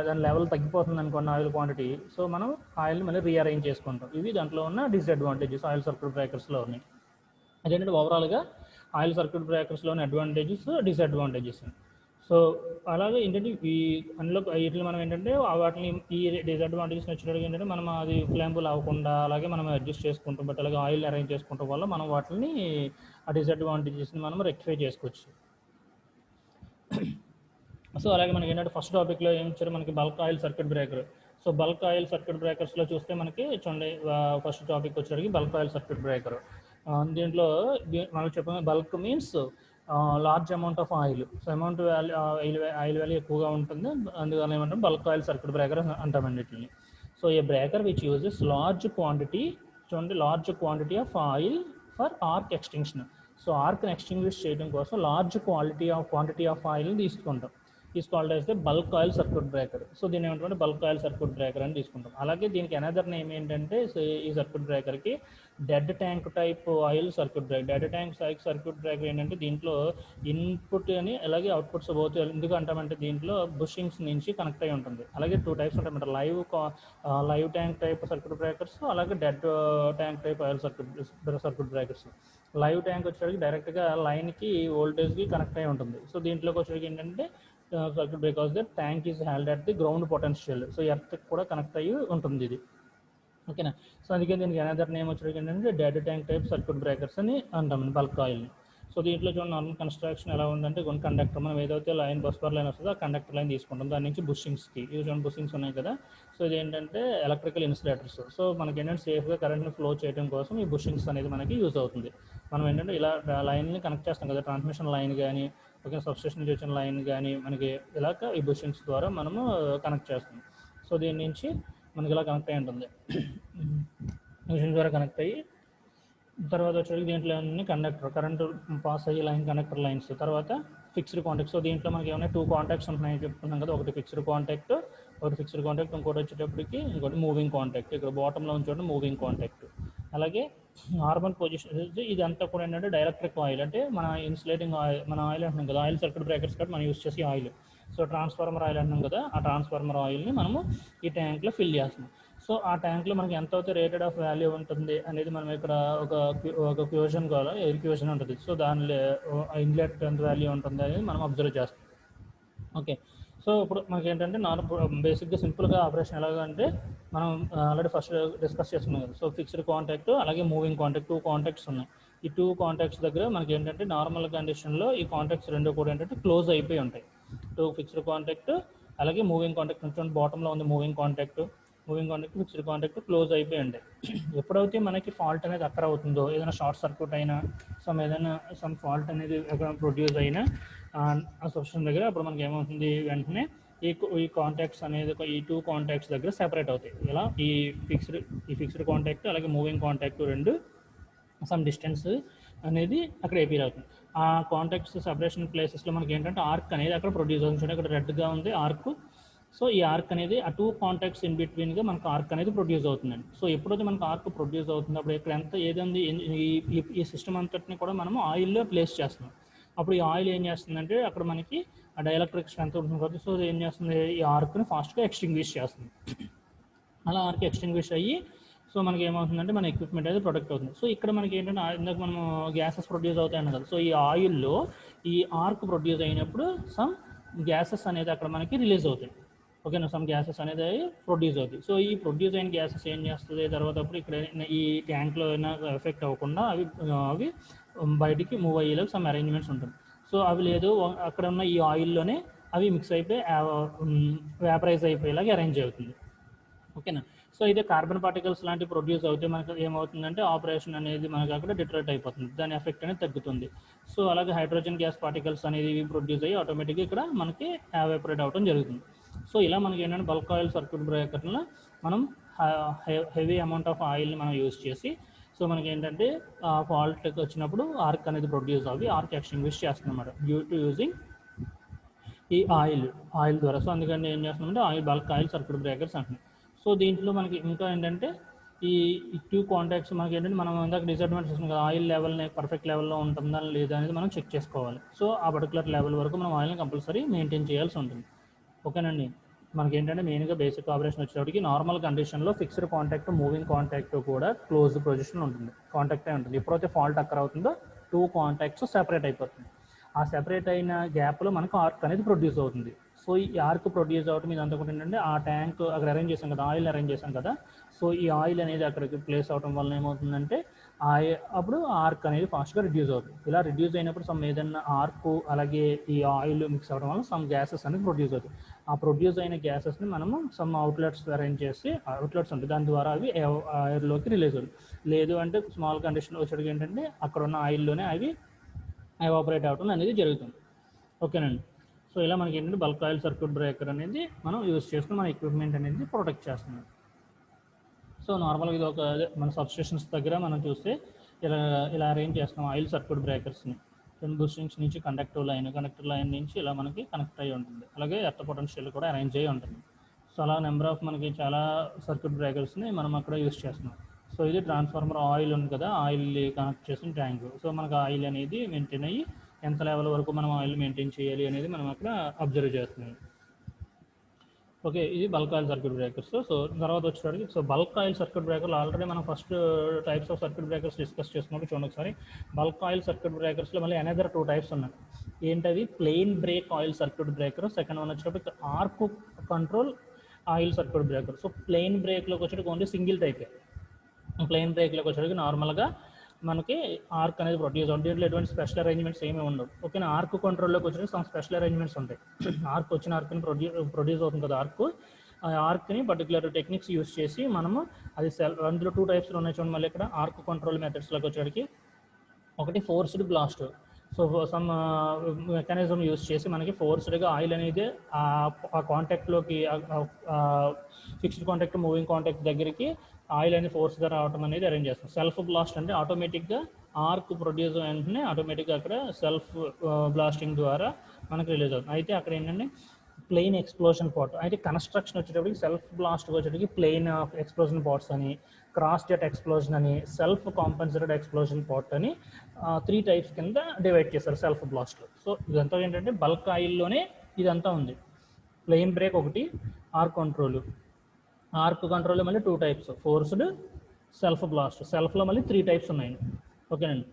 దాని లెవెల్ తగ్గిపోతుంది అనుకున్న ఆయిల్ క్వాంటిటీ, సో మనం ఆయిల్ని మళ్ళీ రీఅరేంజ్ చేసుకుంటాం. ఇవి దాంట్లో ఉన్న డిసడ్వాంటేజెస్ ఆయిల్ సర్క్యూట్ బ్రేకర్స్లో ఉన్నాయి. అదేంటంటే ఓవరాల్గా ఆయిల్ సర్క్యూట్ బ్రేకర్స్లోని అడ్వాంటేజెస్, డిసడ్వాంటేజెస్. సో అలాగే ఏంటంటే అందులో వీటిని మనం ఏంటంటే వాటిని ఈ డిసడ్వాంటేజెస్ వచ్చినట్టు ఏంటంటే మనం అది ఫ్లాంబుల్ అవ్వకుండా అలాగే మనం అడ్జస్ట్ చేసుకుంటాం. బట్ అలాగే ఆయిల్ అరేంజ్ చేసుకుంటాం వల్ల మనం వాటిని ఆ డిసడ్వాంటేజెస్ని మనం రెక్టిఫై చేసుకోవచ్చు. సో అలాగే మనకి ఏంటంటే ఫస్ట్ టాపిక్లో ఏం ఇచ్చారు, మనకి bulk oil circuit breaker. So bulk oil circuit బ్రేకర్స్లో చూస్తే మనకి చూడండి, ఫస్ట్ టాపిక్ వచ్చేసరికి బల్క్ ఆయిల్ సర్క్యూట్ బ్రేకర్. దీంట్లో మనం చెప్పిన bulk means large amount of oil. So amount oil value ఎక్కువగా ఉంటుంది, అందువల్ల ఏమంటే బల్క్ ఆయిల్ సర్క్యూట్ బ్రేకర్ అంటామండి వీటిని. So a breaker which uses large quantity, చూడండి, large quantity of oil for arc extension. So ఆర్క్ని ఎక్స్టింగ్విష్ చేయడం కోసం లార్జ్ క్వాంటిటీ ఆఫ్ ఆయిల్ని తీసుకుంటాం. Is called as the bulk oil circuit breaker. So దీని ఏమంటే బల్క్ ఆయిల్ సర్క్యూట్ బ్రేకర్ అని తీసుకుంటాం. అలాగే దీనికి అనదర్ నేమ్ ఏంటంటే, ఈ సర్క్యూట్ బ్రేకర్కి dead tank type oil circuit breaker. Dead tank circuit breaker ఏంటంటే దీంట్లో ఇన్పుట్ అని అలాగే అవుట్పుట్స్ పోతే, ఎందుకు అంటామంటే దీంట్లో బుషింగ్స్ నుంచి కనెక్ట్ అయి ఉంటుంది. అలాగే 2 టైప్స్ ఉంటాయన్నమాట, live tank type circuit breakers, అలాగే dead tank type oil circuit breakers. Live tank వచ్చేసరికి డైరెక్ట్గా లైన్కి వోల్టేజ్కి కనెక్ట్ అయి ఉంటుంది. సో దీంట్లోకి వచ్చేసరికి ఏంటంటే circuit because the tank is held at the ground potential. So ఎర్త్కి కూడా కనెక్ట్ అయ్యి ఉంటుంది ఇది. ఓకేనా. సో అందుకే దీనికి అనదర్ నేమ్ వచ్చేసరికి ఏంటంటే dead tank type circuit breakers అని అంటాం బల్క్ ఆయిల్ని. సో దీంట్లో చూడండి నార్మల్ కన్స్ట్రక్షన్ ఎలా ఉందంటే, కొన్ని కండక్టర్ మనం ఏదైతే బస్ బార్ లైన్ వస్తుందో ఆ కండక్టర్ లైన్ తీసుకుంటాం, దాని నుంచి బుషింగ్స్కి. ఇవి చూడండి బుషింగ్స్ ఉన్నాయి కదా, సో ఇది ఏంటంటే ఎలక్ట్రికల్ ఇన్సులేటర్స్. సో మనకి ఏంటంటే సేఫ్గా కరెంట్ని ఫ్లో చేయడం కోసం ఈ బుషింగ్స్ అనేది మనకి యూజ్ అవుతుంది. మనం ఏంటంటే ఇలా లైన్ని కనెక్ట్ చేస్తాం కదా, ట్రాన్స్మిషన్ లైన్ కానీ, ఓకే, సబ్స్టేషన్ నుంచి వచ్చిన లైన్ కానీ మనకి ఇలాగ ఈ బుషింగ్స్ ద్వారా మనము కనెక్ట్ చేస్తాం. సో దీని నుంచి మనకి ఇలా కనెక్ట్ అయి ఉంటుంది, బుషింగ్ ద్వారా కనెక్ట్ అయ్యి తర్వాత వచ్చేసి దీంట్లో అన్ని కరెంటు పాస్ అయ్యే లైన్ కనెక్టర్ లైన్స్. తర్వాత ఫిక్స్డ్ కాంటాక్ట్. సో దీంట్లో మనకి ఏమైనా 2 కాంటాక్ట్స్ ఉంటున్నాయని చెప్పుకున్నాం కదా, ఒకటి ఫిక్స్డ్ కాంటాక్ట్, ఇంకోటి వచ్చేటప్పటికి ఇంకోటి మూవింగ్ కాంటాక్ట్. ఇక్కడ బాటంలో ఉంచండి మూవింగ్ కాంటాక్ట్. అలాగే నార్మల్ పొజిషన్ ఇదంతా కూడా ఏంటంటే డైరెక్ట్రిక్ ఆయిల్, అంటే మన ఇన్సులేటింగ్ ఆయిల్, మన ఆయిల్ అంటున్నాం కదా, ఆయిల్ సర్క్యూట్ బ్రేకర్స్ కాబట్టి మనం యూస్ చేసే ఆయిల్. సో ట్రాన్స్ఫార్మర్ ఆయిల్ అంటున్నాం కదా, ఆ ట్రాన్స్ఫార్మర్ ఆయిల్ని మనము ఈ ట్యాంక్లో ఫిల్ చేస్తున్నాం. సో ఆ ట్యాంక్లో మనకి ఎంత అయితే రేటెడ్ ఆఫ్ వాల్యూ ఉంటుంది అనేది మనం ఇక్కడ ఒక క్యూషన్ కావాలి, ఎయిర్ క్యూషన్ ఉంటుంది. సో దానిలో ఇన్లెట్ ఎంత వాల్యూ ఉంటుంది అనేది మనం అబ్జర్వ్ చేస్తాం. ఓకే, సో ఇప్పుడు మనకి ఏంటంటే బేసిక్గా సింపుల్గా ఆపరేషన్ ఎలాగంటే మనం ఆల్రెడీ ఫస్ట్ డిస్కస్ చేసుకున్నాం కదా. సో ఫిక్స్డ్ కాంటాక్ట్ అలాగే మూవింగ్ కాంటాక్ట్, 2 కాంటాక్ట్స్ ఉన్నాయి. ఈ 2 కాంటాక్ట్స్ దగ్గర మనకి ఏంటంటే నార్మల్ కండిషన్లో ఈ కాంటాక్ట్స్ రెండు కూడా ఏంటంటే క్లోజ్ అయిపోయి ఉంటాయి. 2 ఫిక్స్డ్ కాంటాక్ట్ అలాగే మూవింగ్ కాంటాక్ట్ ఉంటుంది. బాటంలో ఉంది moving contact, fixed contact close అయిపోయి ఉంటాయి. ఎప్పుడైతే మనకి ఫాల్ట్ అనేది అక్కడ అవుతుందో, ఏదైనా షార్ట్ సర్క్యూట్ అయినా సమ్ ఫాల్ట్ అనేది అక్కడ ప్రొడ్యూస్ అయినా ఆ సబ్స్టేషన్ దగ్గర, అప్పుడు మనకి ఏమవుతుంది, వెంటనే ఈ కాంటాక్ట్స్ అనేది ఈ 2 కాంటాక్ట్స్ దగ్గర సెపరేట్ అవుతాయి. ఇలా ఈ ఫిక్స్డ్ కాంటాక్ట్ అలాగే మూవింగ్ కాంటాక్ట్ రెండు సమ్ డిస్టెన్స్ అనేది అక్కడ ఏపీర్ అవుతుంది. ఆ కాంటాక్ట్స్ సెపరేషన్ ప్లేసెస్లో మనకి ఏంటంటే ఆర్క్ అనేది అక్కడ ప్రొడ్యూస్ అవుతుంది. ఇక్కడ రెడ్గా ఉంది ఆర్క్. సో ఈ ఆర్క్ అనేది ఆ 2 కాంటాక్ట్స్ ఇన్ బిట్వీన్గా మనకు ఆర్క్ అనేది ప్రొడ్యూస్ అవుతుందండి. సో ఎప్పుడైతే మనకు ఆర్క్ ప్రొడ్యూస్ అవుతుంది, అప్పుడు ఇక్కడ ఎంత ఏదండి ఈ సిస్టమ్ అంతటిని కూడా మనము ఆయిల్లో ప్లేస్ చేస్తున్నాం. అప్పుడు ఈ ఆయిల్ ఏం చేస్తుందంటే అక్కడ మనకి ఆ డైఎలక్ట్రిక్ స్ట్రెంత్ ఉంటుంది కదా, సో ఏం చేస్తుంది, ఈ ఆర్క్ని ఫాస్ట్గా ఎక్స్టింగ్విష్ చేస్తుంది. అలా ఆర్క్ ఎక్స్టింగ్విష్ అయ్యి సో మనకి ఏమవుతుందంటే మన ఎక్విప్మెంట్ అనేది ప్రొటెక్ట్ అవుతుంది. సో ఇక్కడ మనకి ఏంటంటే ఇందాక మనం గ్యాసెస్ ప్రొడ్యూస్ అవుతాయన్న కదా, సో ఈ ఆయిల్లో ఈ ఆర్క్ ప్రొడ్యూస్ అయినప్పుడు సమ్ గ్యాసెస్ అనేది అక్కడ మనకి రిలీజ్ అవుతాయి. ఓకేనా, సమ్ గ్యాసెస్ అనేది ప్రొడ్యూస్ అవుతాయి. సో ఈ ప్రొడ్యూస్ అయిన గ్యాసెస్ ఏం చేస్తుంది తర్వాత అప్పుడు ఇక్కడ ఈ ట్యాంక్లో అయినా ఎఫెక్ట్ అవ్వకుండా అవి బయటికి మూవ్ అయ్యేలాగా సమ్ అరేంజ్మెంట్స్ ఉంటుంది. సో అవి లేదు, అక్కడ ఉన్న ఈ ఆయిల్లోనే అవి మిక్స్ అయిపోయి వ్యాపరైజ్ అయిపోయేలాగా అరేంజ్ అవుతుంది. ఓకేనా, సో ఇదే కార్బన్ పార్టికల్స్ లాంటివి ప్రొడ్యూస్ అవుతే మనకు ఏమవుతుందంటే ఆపరేషన్ అనేది మనకు అక్కడ డిటరేట్ అయిపోతుంది, దాని ఎఫెక్ట్ అనేది తగ్గుతుంది. సో అలాగే హైడ్రోజన్ గ్యాస్ పార్టికల్స్ అనేది ప్రొడ్యూస్ అయ్యి ఆటోమేటిక్గా ఇక్కడ మనకి ఎవాపరేట్ అవ్వడం జరుగుతుంది. సో ఇలా మనకి ఏంటంటే బల్క్ ఆయిల్ సర్క్యూట్ బ్రేకర్లో మనం హెవీ అమౌంట్ ఆఫ్ ఆయిల్ని మనం యూజ్ చేసి, సో మనకి ఏంటంటే ఫాల్ట్ వచ్చినప్పుడు ఆర్క్ అనేది ప్రొడ్యూస్ అవ్వి ఆర్క్ ఎక్స్టింగ్విష్ చేస్తుంది అన్నమాట డ్యూ టు యూజింగ్ ఈ ఆయిల్ ద్వారా. సో అందుకని ఏం చేస్తున్నామంటే బల్క్ ఆయిల్ సర్క్యూట్ బ్రేకర్స్ అంటున్నాం. సో దీంట్లో మనకి ఇంకా ఏంటంటే ఈ 2 కాంటాక్ట్స్ మనకి ఏంటంటే మనం ఇందాక డిసడ్వాంటేజ్ వస్తుంది కదా, ఆయిల్ లెవెల్ని పర్ఫెక్ట్ లెవెల్లో ఉంటుందా లేదా అనేది మనం చెక్ చేసుకోవాలి. సో ఆ పర్టికులర్ లెవెల్ వరకు మనం ఆయిల్ని కంపల్సరీ మెయింటైన్ చేయాల్సి ఉంటుంది. ఓకేనండి, మనకి ఏంటంటే మెయిన్గా బేసిక్ ఆపరేషన్ వచ్చేటప్పటికి నార్మల్ కండిషన్లో ఫిక్స్డ్ కాంటాక్ట్ మూవింగ్ కాంటాక్ట్ కూడా క్లోజ్ పొజిషన్ ఉంటుంది, కాంటాక్టే ఉంటుంది. ఎప్పుడైతే ఫాల్ట్ అక్కర్ అవుతుందో 2 కాంటాక్ట్స్ సెపరేట్ అయిపోతుంది. ఆ సెపరేట్ అయిన గ్యాప్లో మనకు ఆర్క్ అనేది ప్రొడ్యూస్ అవుతుంది. సో ఈ ఆర్క్ ప్రొడ్యూస్ అవడం మీద అంతకుంటే ఏంటంటే ఆ ట్యాంక్ అక్కడ అరేంజ్ చేసాం కదా, ఆయిల్ అరేంజ్ చేసాం కదా, సో ఈ ఆయిల్ అనేది అక్కడికి ప్లేస్ అవడం వల్ల ఏమవుతుందంటే అప్పుడు ఆర్క్ అనేది ఫాస్ట్గా రిడ్యూస్ అవుతుంది. ఇలా రిడ్యూస్ అయినప్పుడు సమ్ ఏదైనా ఆర్క్ అలాగే ఈ ఆయిల్ మిక్స్ అవ్వడం వల్ల సమ్ గ్యాసెస్ అనేది ప్రొడ్యూస్ అవుతాయి. ఆ ప్రొడ్యూస్ అయిన గ్యాసెస్ని మనము సమ్ అవుట్లెట్స్ అరేంజ్ చేసి, అవుట్లెట్స్ ఉంటాయి దాని ద్వారా అవి ఎయిర్లోకి రిలీజ్ అవుతాయి. లేదు అంటే స్మాల్ కండిషన్ వచ్చేటికి ఏంటంటే అక్కడ ఉన్న ఆయిల్లోనే అవి ఎవాపరేట్ అవడం అనేది జరుగుతుంది. ఓకేనండి, సో ఇలా మనకి ఏంటంటే బల్క్ ఆయిల్ సర్క్యూట్ బ్రేకర్ అనేది మనం యూజ్ చేసుకుని మన ఎక్విప్మెంట్ అనేది ప్రొటెక్ట్ చేస్తున్నాం. సో నార్మల్గా ఇది ఒక మన సబ్స్టేషన్స్ దగ్గర మనం చూస్తే ఇలా అరేంజ్ చేస్తున్నాం ఆయిల్ సర్క్యూట్ బ్రేకర్స్ని. బూస్టింగ్స్ నుంచి కండక్టర్ లైన్ నుంచి ఇలా మనకి కనెక్ట్ అయ్యి ఉంటుంది. అలాగే ఎర్త్ పొటెన్షియల్ కూడా అరేంజ్ అయ్యి ఉంటుంది. సో అలా నెంబర్ ఆఫ్ మనకి చాలా సర్క్యూట్ బ్రేకర్స్ని మనం అక్కడ యూజ్ చేస్తున్నాం. సో ఇది ట్రాన్స్ఫార్మర్ ఆయిల్ ఉంది కదా, ఆయిల్ కనెక్ట్ చేసిన ట్యాంక్. సో మనకు ఆయిల్ అనేది మెయింటైన్ అయ్యి ఎంత లెవెల్ వరకు మనం ఆయిల్ మెయింటైన్ చేయాలి అనేది మనం అక్కడ అబ్జర్వ్ చేస్తున్నాం. ఓకే, ఇది bulk oil circuit breakers. So తర్వాత వచ్చేటప్పటికి సో బల్క్ ఆయిల్ సర్క్యూట్ బ్రేకర్లు ఆల్రెడీ మనం first types of circuit breakers discuss చేసుకున్నప్పుడు చూడండి ఒకసారి. బల్క్ ఆయిల్ సర్క్యూట్ బ్రేకర్స్లో మళ్ళీ అనదర్ 2 టైప్స్ ఉన్నాయి. ఏంటవి, plain break oil circuit breaker, second one వచ్చేటప్పటికి arc control oil circuit breaker. So plain బ్రేక్లోకి వచ్చేటప్పుడు ఓన్లీ సింగిల్ టైపే. ప్లెయిన్ బ్రేక్లోకి వచ్చేటప్పటికి నార్మల్గా మనకి ఆర్క్ అనేది ప్రొడ్యూస్ అవుతుంది. దీంట్లో ఎటువంటి స్పెషల్ అరేంజ్మెంట్స్ ఏమీ ఉండవు. ఓకేనా, ఆర్క్ కంట్రోల్లోకి వచ్చేసి సమ్ స్పెషల్ అరేంజ్మెంట్స్ ఉంటాయి. ఆర్క్ వచ్చిన ఆర్క్ని ప్రొడ్యూస్ అవుతుంది కదా ఆ ఆర్క్ని పర్టికులర్ టెక్నిక్స్ యూస్ చేసి మనము అది అందులో 2 టైప్స్ ఉన్నాయి చూడండి. మళ్ళీ ఇక్కడ ఆర్క్ కంట్రోల్ మెథడ్స్లోకి వచ్చేటికి ఒకటి forced blast. So some mechanism use చేసి మనకి ఫోర్స్డ్గా ఆయిల్ అనేది ఆ కాంటాక్ట్లోకి ఫిక్స్డ్ కాంటాక్ట్ మూవింగ్ కాంటాక్ట్ దగ్గరికి ఆయిల్ అనేది ఫోర్స్గా రావడం అనేది అరేంజ్ చేస్తాం. సెల్ఫ్ బ్లాస్ట్ అంటే ఆటోమేటిక్గా ఆర్క్ ప్రొడ్యూస్ వెంటనే ఆటోమేటిక్గా అక్కడ సెల్ఫ్ బ్లాస్టింగ్ ద్వారా మనకు రిలీజ్ అవుతుంది. అయితే అక్కడ ఏంటంటే ప్లెయిన్ ఎక్స్ప్లోజన్ పాట్. అయితే కన్స్ట్రక్షన్ వచ్చేటప్పటికి సెల్ఫ్ బ్లాస్ట్ వచ్చేటప్పటికి ప్లెయిన్ ఎక్స్ప్లోజన్ పాట్స్ అని, క్రాస్ జెట్ ఎక్స్ప్లోజన్ అని, సెల్ఫ్ కాంపెన్సేటెడ్ ఎక్స్ప్లోజన్ పాట్ అని 3 టైప్స్ కింద డివైడ్ చేస్తారు సెల్ఫ్ బ్లాస్ట్లో. సో ఇదంతా ఏంటంటే బల్క్ ఆయిల్లోనే ఇదంతా ఉంది. ప్లెయిన్ బ్రేక్ ఒకటి, ఆర్క్ కంట్రోల్ మళ్ళీ 2 టైప్స్, ఫోర్స్డ్, సెల్ఫ్ బ్లాస్ట్. సెల్ఫ్లో మళ్ళీ 3 టైప్స్ ఉన్నాయి. ఓకేనండి.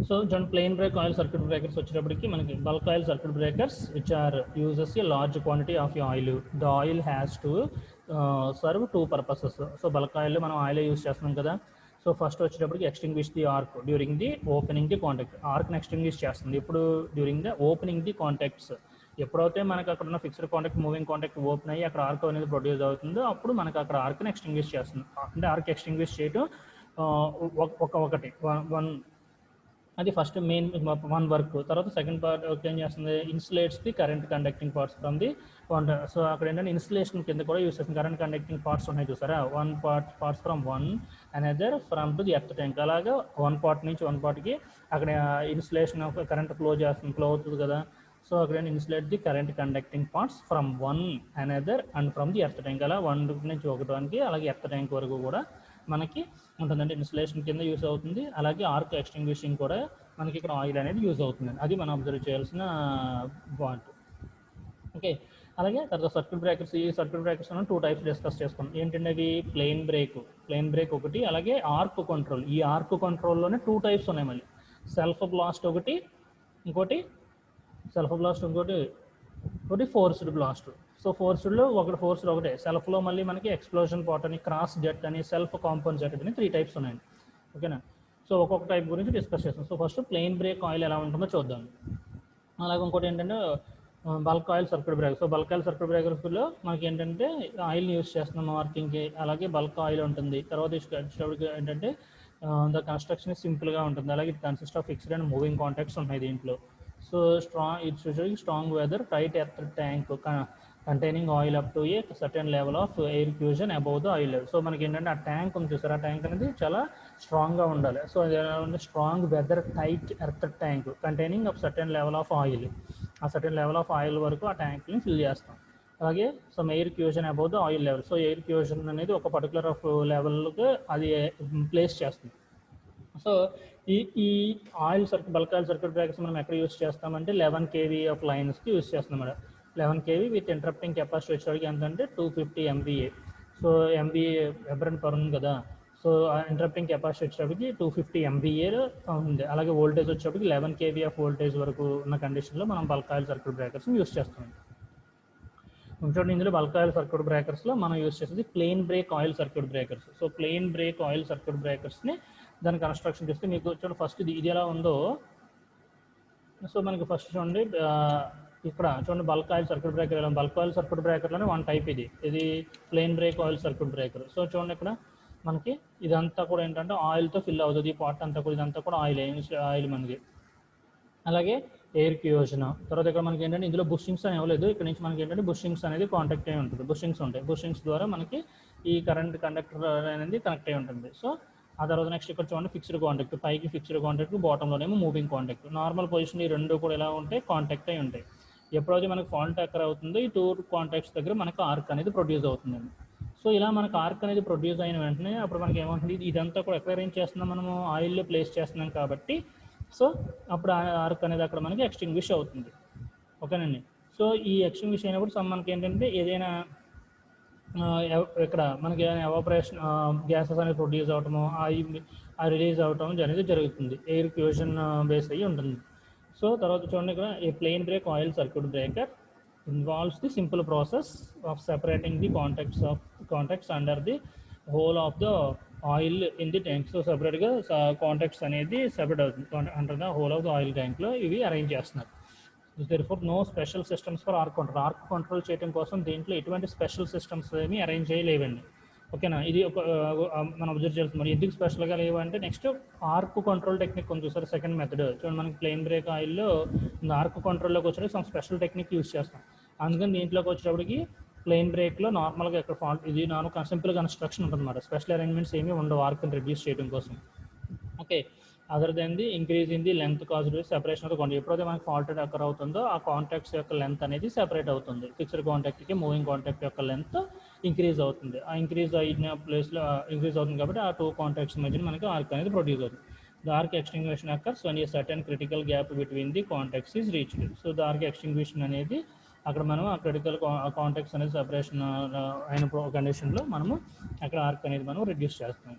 సో చూడండి, plain break oil circuit breakers వచ్చేటప్పటికి మనకి bulk oil circuit breakers which are uses a large quantity of oil. The oil has to serve 2 purposes. So bulk oil మనం ఆయిల్ యూజ్ చేస్తున్నాం కదా. సో ఫస్ట్ వచ్చేటప్పటికి extinguish the arc during the opening the contact. ఆర్క్ని ఎక్స్టింగ్విష్ చేస్తుంది ఇప్పుడు during the opening the contacts. ఎప్పుడైతే మనకు అక్కడ ఉన్న fixed contact, moving contact open అయ్యి అక్కడ ఆర్క్ అనేది ప్రొడ్యూస్ అవుతుందో అప్పుడు మనకు అక్కడ ఆర్క్ని ఎక్స్టింగ్విష్ చేస్తుంది. అంటే ఆర్క్ ఎక్స్టింగ్విష్ చేయడం ఒకటి వన్, అది ఫస్ట్ మెయిన్ వన్ వర్క్. తర్వాత సెకండ్ పార్ట్ ఏం చేస్తుంది, insulates the current conducting parts from the contact. So అక్కడ ఏంటంటే ఇన్సులేషన్ కింద కూడా యూస్ చేస్తుంది. కరెంట్ కండక్టింగ్ పార్ట్స్ ఉన్నాయి చూసారా, parts from one another from to the earth tank. అలాగా వన్ పార్ట్ నుంచి వన్ పార్ట్కి అక్కడ ఇన్సులేషన్ ఆఫ్ కరెంట్ ఫ్లో అవుతుంది కదా. సో అక్కడ insulate the current conducting parts from one another and from the earth tank. అలా వన్ నుంచి ఒకటానికి అలాగే ఎర్త్ ట్యాంక్ వరకు కూడా మనకి ఉంటుందండి. ఇన్సులేషన్ కింద యూస్ అవుతుంది. అలాగే ఆర్క్ ఎక్స్టింగ్విషింగ్ కూడా మనకి ఇక్కడ ఆయిల్ అనేది యూజ్ అవుతుంది. అది మనం అబ్జర్వ్ చేయాల్సిన పాయింట్. ఓకే, అలాగే తర్వాత సర్క్యూట్ బ్రేకర్స్. ఈ సర్క్యూట్ బ్రేకర్స్ 2 టైప్స్ డిస్కస్ చేసుకున్నాం. ఏంటంటే అవి ప్లెయిన్ బ్రేక్ ఒకటి, అలాగే ఆర్క్ కంట్రోల్. ఈ ఆర్క్ కంట్రోల్లోనే 2 టైప్స్ ఉన్నాయి మళ్ళీ. సెల్ఫ్ బ్లాస్ట్ ఒకటి, ఇంకోటి ఫోర్స్డ్ బ్లాస్ట్. సో ఫోర్స్డ్లో ఒకటే, సెల్ఫ్లో మళ్ళీ మనకి ఎక్స్ప్లోజన్ పాట్ అని, క్రాస్ జెట్ అని, సెల్ఫ్ కాంపౌండ్ జెట్ అని 3 టైప్స్ ఉన్నాయండి. ఓకేనా. సో ఒక్కొక్క టైప్ గురించి డిస్కస్ చేస్తాం. So first plain break oil ఎలా ఉంటుందో చూద్దాం. అలాగే ఇంకోటి ఏంటంటే bulk oil circuit breaker. So bulk oil circuit బ్రేకర్స్లో మనకి ఏంటంటే ఆయిల్ని యూస్ చేస్తున్నాం మార్కింగ్కి, అలాగే బల్క్ ఆయిల్ ఉంటుంది. తర్వాత వచ్చేటప్పటికి ఏంటంటే ద కన్స్ట్రక్షన్ సింపుల్గా ఉంటుంది. అలాగే it consist of fixed and moving contacts ఉన్నాయి దీంట్లో. So strong weather tight earth tank containing oil up to a certain level of air fusion above the oil level. So మనకి ఏంటంటే ఆ ట్యాంక్ ఉంది చూసారు, ఆ ట్యాంక్ అనేది చాలా స్ట్రాంగ్గా ఉండాలి. So strong weather tight earth tank containing of certain level of oil. ఆ సర్టెన్ లెవెల్ ఆఫ్ ఆయిల్ వరకు ఆ ట్యాంక్ని ఫిల్ చేస్తాం. అలాగే some air fusion above the oil level. So air fusion అనేది ఒక పర్టికులర్ ఆఫ్ లెవెల్కి అది ప్లేస్ చేస్తుంది. సో ఈ బల్క్ ఆయిల్ సర్క్యూట్ బ్రేకర్స్ మనం ఎక్కడ యూస్ చేస్తామంటే 11 kV ఆఫ్ లైన్స్కి యూస్ చేస్తున్నాం madam. 11 kV with interrupting capacity వచ్చేవాడికి ఎంతంటే 250 MVA. సో MVA వెబర్ పర్ ఉంది కదా. సో ఇంటరప్టింగ్ కెపాసిటీ వచ్చేటప్పటికి 250 MVA ఉంది. అలాగే వోల్టేజ్ వచ్చేటప్పటికి 11 kV ఆఫ్ వోల్టేజ్ వరకు ఉన్న కండిషన్లో మనం బల్క్ ఆయిల్ సర్క్యూట్ బ్రేకర్స్ని యూస్ చేస్తాం. చూడండి, ఇందులో బల్క్ ఆయిల్ సర్క్యూట్ బ్రేకర్స్లో మనం యూస్ చేసేది plain break oil circuit breakers. So plain break oil circuit బ్రేకర్స్ని దాని కన్స్ట్రక్షన్ చేస్తే మీకు చూడండి ఫస్ట్ ఇది ఎలా ఉందో. సో మనకి ఫస్ట్ చూడండి ఇక్కడ చూడండి bulk oil circuit breaker. Bulk oil circuit బ్రేకర్లోనే వన్ టైప్ ఇది plain break oil circuit breaker. So చూడండి ఇక్కడ మనకి ఇదంతా కూడా ఏంటంటే ఆయిల్తో ఫిల్ అవుతుంది. ఈ పార్ట్ అంతా కూడా ఇదంతా కూడా ఆయిల్ మనకి. అలాగే ఎయిర్ ఫ్యూజన్. తర్వాత ఇక్కడ మనకి ఏంటంటే ఇందులో బుషింగ్స్ అని ఇవ్వలేదు. ఇక్కడ నుంచి మనకి ఏంటంటే బుషింగ్స్ అనేది కాంటాక్ట్ అయి ఉంటుంది. బుషింగ్స్ ఉంటాయి. బుషింగ్స్ ద్వారా మనకి ఈ కరెంట్ కండక్టర్ అనేది కనెక్ట్ అయి ఉంటుంది. సో ఆ తర్వాత నెక్స్ట్ ఇక్కడ చూడండి ఫిక్స్డ్ కాంటాక్ట్. పైకి ఫిక్స్డ్ కాంటాక్ట్, బాటంలోనేమో మూవింగ్ కాంటాక్ట్. నార్మల్ పొజిషన్ ఈ రెండు కూడా ఎలా ఉంటాయి, కాంటాక్ట్ అయి ఉంటాయి. ఎప్పుడైతే మనకు ఫాల్ట్ అక్కర్ అవుతుందో ఈ 2 కాంటాక్ట్స్ దగ్గర మనకు ఆర్క్ అనేది ప్రొడ్యూస్ అవుతుందండి. సో ఇలా మనకు ఆర్క్ అనేది ప్రొడ్యూస్ అయిన వెంటనే అప్పుడు మనకి ఏమవుతుంది, ఇదంతా కూడా ఎక్కడ అరేంజ్ చేస్తున్నాం, మనము ఆయిల్లో ప్లేస్ చేస్తున్నాం కాబట్టి సో అప్పుడు ఆర్క్ అనేది అక్కడ మనకి ఎక్స్టింగ్విష్ అవుతుంది. ఓకేనండి. సో ఈ ఎక్స్టింగ్విష్ అయినప్పుడు మనకి ఏంటంటే ఏదైనా ఇక్కడ మనకి ఏదైనా ఎవాపరేషన్ గ్యాసెస్ అనేది ప్రొడ్యూస్ అవటము, ఆ రిలీజ్ అవటం అనేది జరుగుతుంది. ఎయిర్ ఫ్యూజన్ బేస్ అయ్యి ఉంటుంది. సో తర్వాత చూడండి ఇక్కడ a plain break oil circuit breaker involves the simple process of separating the contacts under the whole of the oil in the tank. So సెపరేట్గా కాంటాక్ట్స్ అనేది సెపరేట్ అవుతుంది under the whole of the oil ట్యాంక్లో ఇవి అరేంజ్ చేస్తున్నారు. Therefore no special systems for arc control. Arc control చేయడం కోసం దీంట్లో ఎటువంటి స్పెషల్ సిస్టమ్స్ ఏమీ అరేంజ్ చేయలేవండి. ఓకేనా. ఇది ఒక మనం అబ్జర్వ్ చేయాల్సింది. మరి ఎందుకు స్పెషల్గా లేవంటే నెక్స్ట్ ఆర్క్ కంట్రోల్ టెక్నిక్ ఉంది చూసారు, సెకండ్ మెథడ్. చూడండి మనకి ప్లెయిన్ బ్రేక్ ఆయిల్లో ఆర్క్ కంట్రోల్లోకి వచ్చేటప్పుడు సమ్ స్పెషల్ టెక్నిక్ యూస్ చేస్తాం. అందుకని దీంట్లోకి వచ్చేటప్పటికి ప్లెయిన్ బ్రేక్లో నార్మల్గా ఎక్కడ ఫాల్ట్ ఇది నార్మల్ సింపుల్ కన్స్ట్రక్షన్ ఉంటుంది అన్నమాట. స్పెషల్ అరేంజ్మెంట్స్ ఏమీ ఉండవు ఆర్క్ని రిడ్యూస్ చేయడం కోసం. Okay. Other then the increase in the length caused separation of the contact. ఎప్పుడైతే మనకి ఫాల్టెడ్ అక్కర్ అవుతుందో ఆ కాంటాక్ట్స్ యొక్క లెంత్ అనేది సెపరేట్ అవుతుంది. ఫిక్స్డ్ కాంటాక్ట్కి మూవింగ్ కాంటాక్ట్ యొక్క లెంత్ ఇంక్రీజ్ అవుతుంది. ఆ ఇంక్రీజ్ అయిన ప్లేస్లో ఇంక్రీజ్ అవుతుంది కాబట్టి ఆ 2 కాంటాక్ట్స్ మధ్య మనకి ఆర్క్ అనేది ప్రొడ్యూస్ అవుతుంది. The arc extinguishing occurs when a certain critical gap between the contacts is reached. So the arc extinguishing అనేది అక్కడ మనం ఆ క్రిటికల్ కాంటాక్ట్స్ అనేది సెపరేషన్ అయిన కండిషన్లో మనము అక్కడ ఆర్క్ అనేది మనం రిడ్యూస్ చేస్తాం.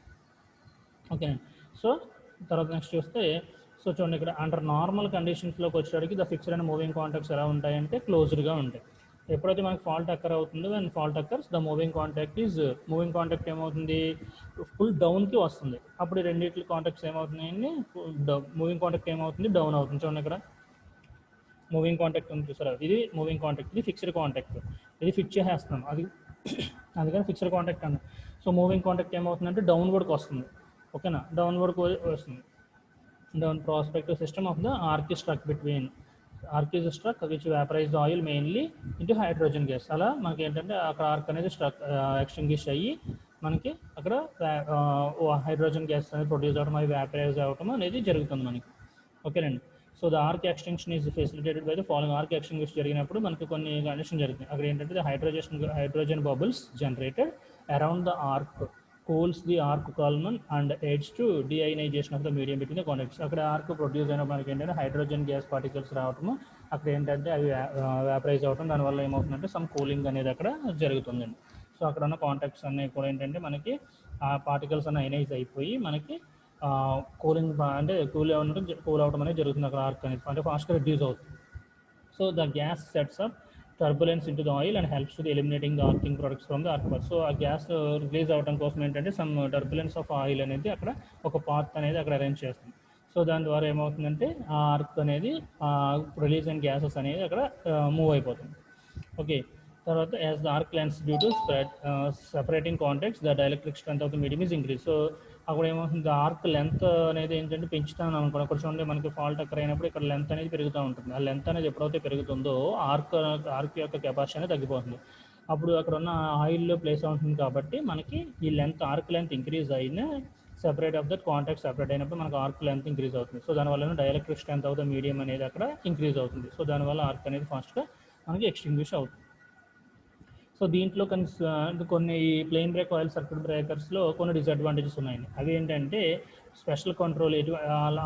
ఓకే. సో తర్వాత నెక్స్ట్ చూస్తే, సో చూడండి ఇక్కడ అండర్ నార్మల్ కండిషన్స్లోకి వచ్చేటికి the fixed and moving contacts ఎలా ఉంటాయంటే క్లోజ్డ్గా ఉంటాయి. ఎప్పుడైతే మనకి ఫాల్ట్ అక్కర్ అవుతుందో అండ్ fault occurs the moving contact ఏమవుతుంది, ఫుల్ డౌన్కి వస్తుంది. అప్పుడు రెండింటి కాంటాక్ట్స్ ఏమవుతున్నాయండి, మూవింగ్ కాంటాక్ట్ ఏమవుతుంది, డౌన్ అవుతుంది. చూడండి ఇక్కడ మూవింగ్ కాంటాక్ట్ ఉంది చూసారా, ఇది మూవింగ్ కాంటాక్ట్, ఇది ఫిక్స్డ్ కాంటాక్ట్, ఇది ఫిక్స్ చేసేస్తున్నాం అది అందుకని ఫిక్స్డ్ కాంటాక్ట్ అన్న. సో మూవింగ్ కాంటాక్ట్ ఏమవుతుందంటే డౌన్వర్డ్కి వస్తుంది. ఓకేనా, డౌన్వర్డ్కి వస్తుంది. Down prospective system of the arc struck between arc is struck which vaporize oil mainly into hydrogen gas. అలా మనకి ఏంటంటే అక్కడ ఆర్క్ అనేది స్ట్రక్ ఎక్స్టింగ్విష్ అయ్యి మనకి అక్కడ హైడ్రోజన్ గ్యాస్ అనేది ప్రొడ్యూస్ అవ్వడం, అవి వ్యాపరైజ్ అవ్వడం అనేది జరుగుతుంది మనకి. ఓకేనండి. So the arc extension is facilitated by the following. Arc extinguish జరిగినప్పుడు మనకి కొన్ని కండిషన్ జరుగుతుంది. అక్కడ ఏంటంటే the hydrogen bubbles generated around the arc cools the arc column and aids to deionization of the medium between the contacts. అక్కడ ఆర్క్ ప్రొడ్యూస్ అయినప్పుడు మనకి ఏంటంటే హైడ్రోజన్ గ్యాస్ పార్టికల్స్ రావటము, అక్కడ ఏంటంటే అవి వ్యాపరైజ్ అవటం, దానివల్ల ఏమవుతుందంటే సమ్ కూలింగ్ అనేది అక్కడ జరుగుతుందండి. సో అక్కడ ఉన్న కాంటాక్ట్స్ అన్నీ కూడా ఏంటంటే మనకి ఆ పార్టికల్స్ అన్నీ ఐనైజ్ అయిపోయి మనకి కూలింగ్ అంటే కూల్ అవడం అనేది జరుగుతుంది అక్కడ ఆర్క్ అనేది, అంటే ఫాస్ట్గా రిడ్యూస్ అవుతుంది. So the gas sets up turbulence into the oil and helps to the eliminating the arcing products from the arc path. So ఆ గ్యాస్ రిలీజ్ అవ్వడం కోసం ఏంటంటే సమ్ టర్బులెన్స్ ఆఫ్ ఆయిల్ అనేది అక్కడ ఒక పాత్ అనేది అక్కడ అరేంజ్ చేస్తుంది. సో దాని ద్వారా ఏమవుతుందంటే ఆ ఆర్క్ అనేది రిలీజ్ అయిన గ్యాసెస్ అనేది అక్కడ మూవ్ అయిపోతుంది. ఓకే. తర్వాత as the arc lens due to separating contacts the dielectric strength of the medium is increase. So అక్కడ ఏమవుతుంది, ఆర్క్ లెంత్ అనేది ఏంటంటే పెంచుతాను అనుకోండి. అక్కడ చూడండి మనకి ఫాల్ట్ అక్కర్ అయినప్పుడు ఇక్కడ లెంత్ అనేది పెరుగుతూ ఉంటుంది. ఆ లెంత్ అనేది ఎప్పుడైతే పెరుగుతుందో ఆర్క్ యొక్క కెపాసిటీ అనేది తగ్గిపోతుంది. అప్పుడు అక్కడ ఉన్న ఆయిల్లో ప్లేస్ అవుతుంది కాబట్టి మనకి ఈ లెంత్ ఆర్క్ లెంత్ ఇంక్రీజ్ అయిన separate of that contact separate అయినప్పుడు మనకు ఆర్క్ లెంత్ ఇంక్రీజ్ అవుతుంది. సో దానివల్ల dielectric strength of the medium అనేది అక్కడ ఇంక్రీజ్ అవుతుంది. సో దానివల్ల ఆర్క్ అనేది ఫాస్ట్గా మనకి ఎక్స్టింగ్విష్ అవుతుంది. సో దీంట్లో కొన్ని ప్లెయిన్ బ్రేక్ ఆయిల్ సర్క్యూట్ బ్రేకర్స్లో కొన్ని డిసడ్వాంటేజెస్ ఉన్నాయండి. అవి ఏంటంటే స్పెషల్ కంట్రోల్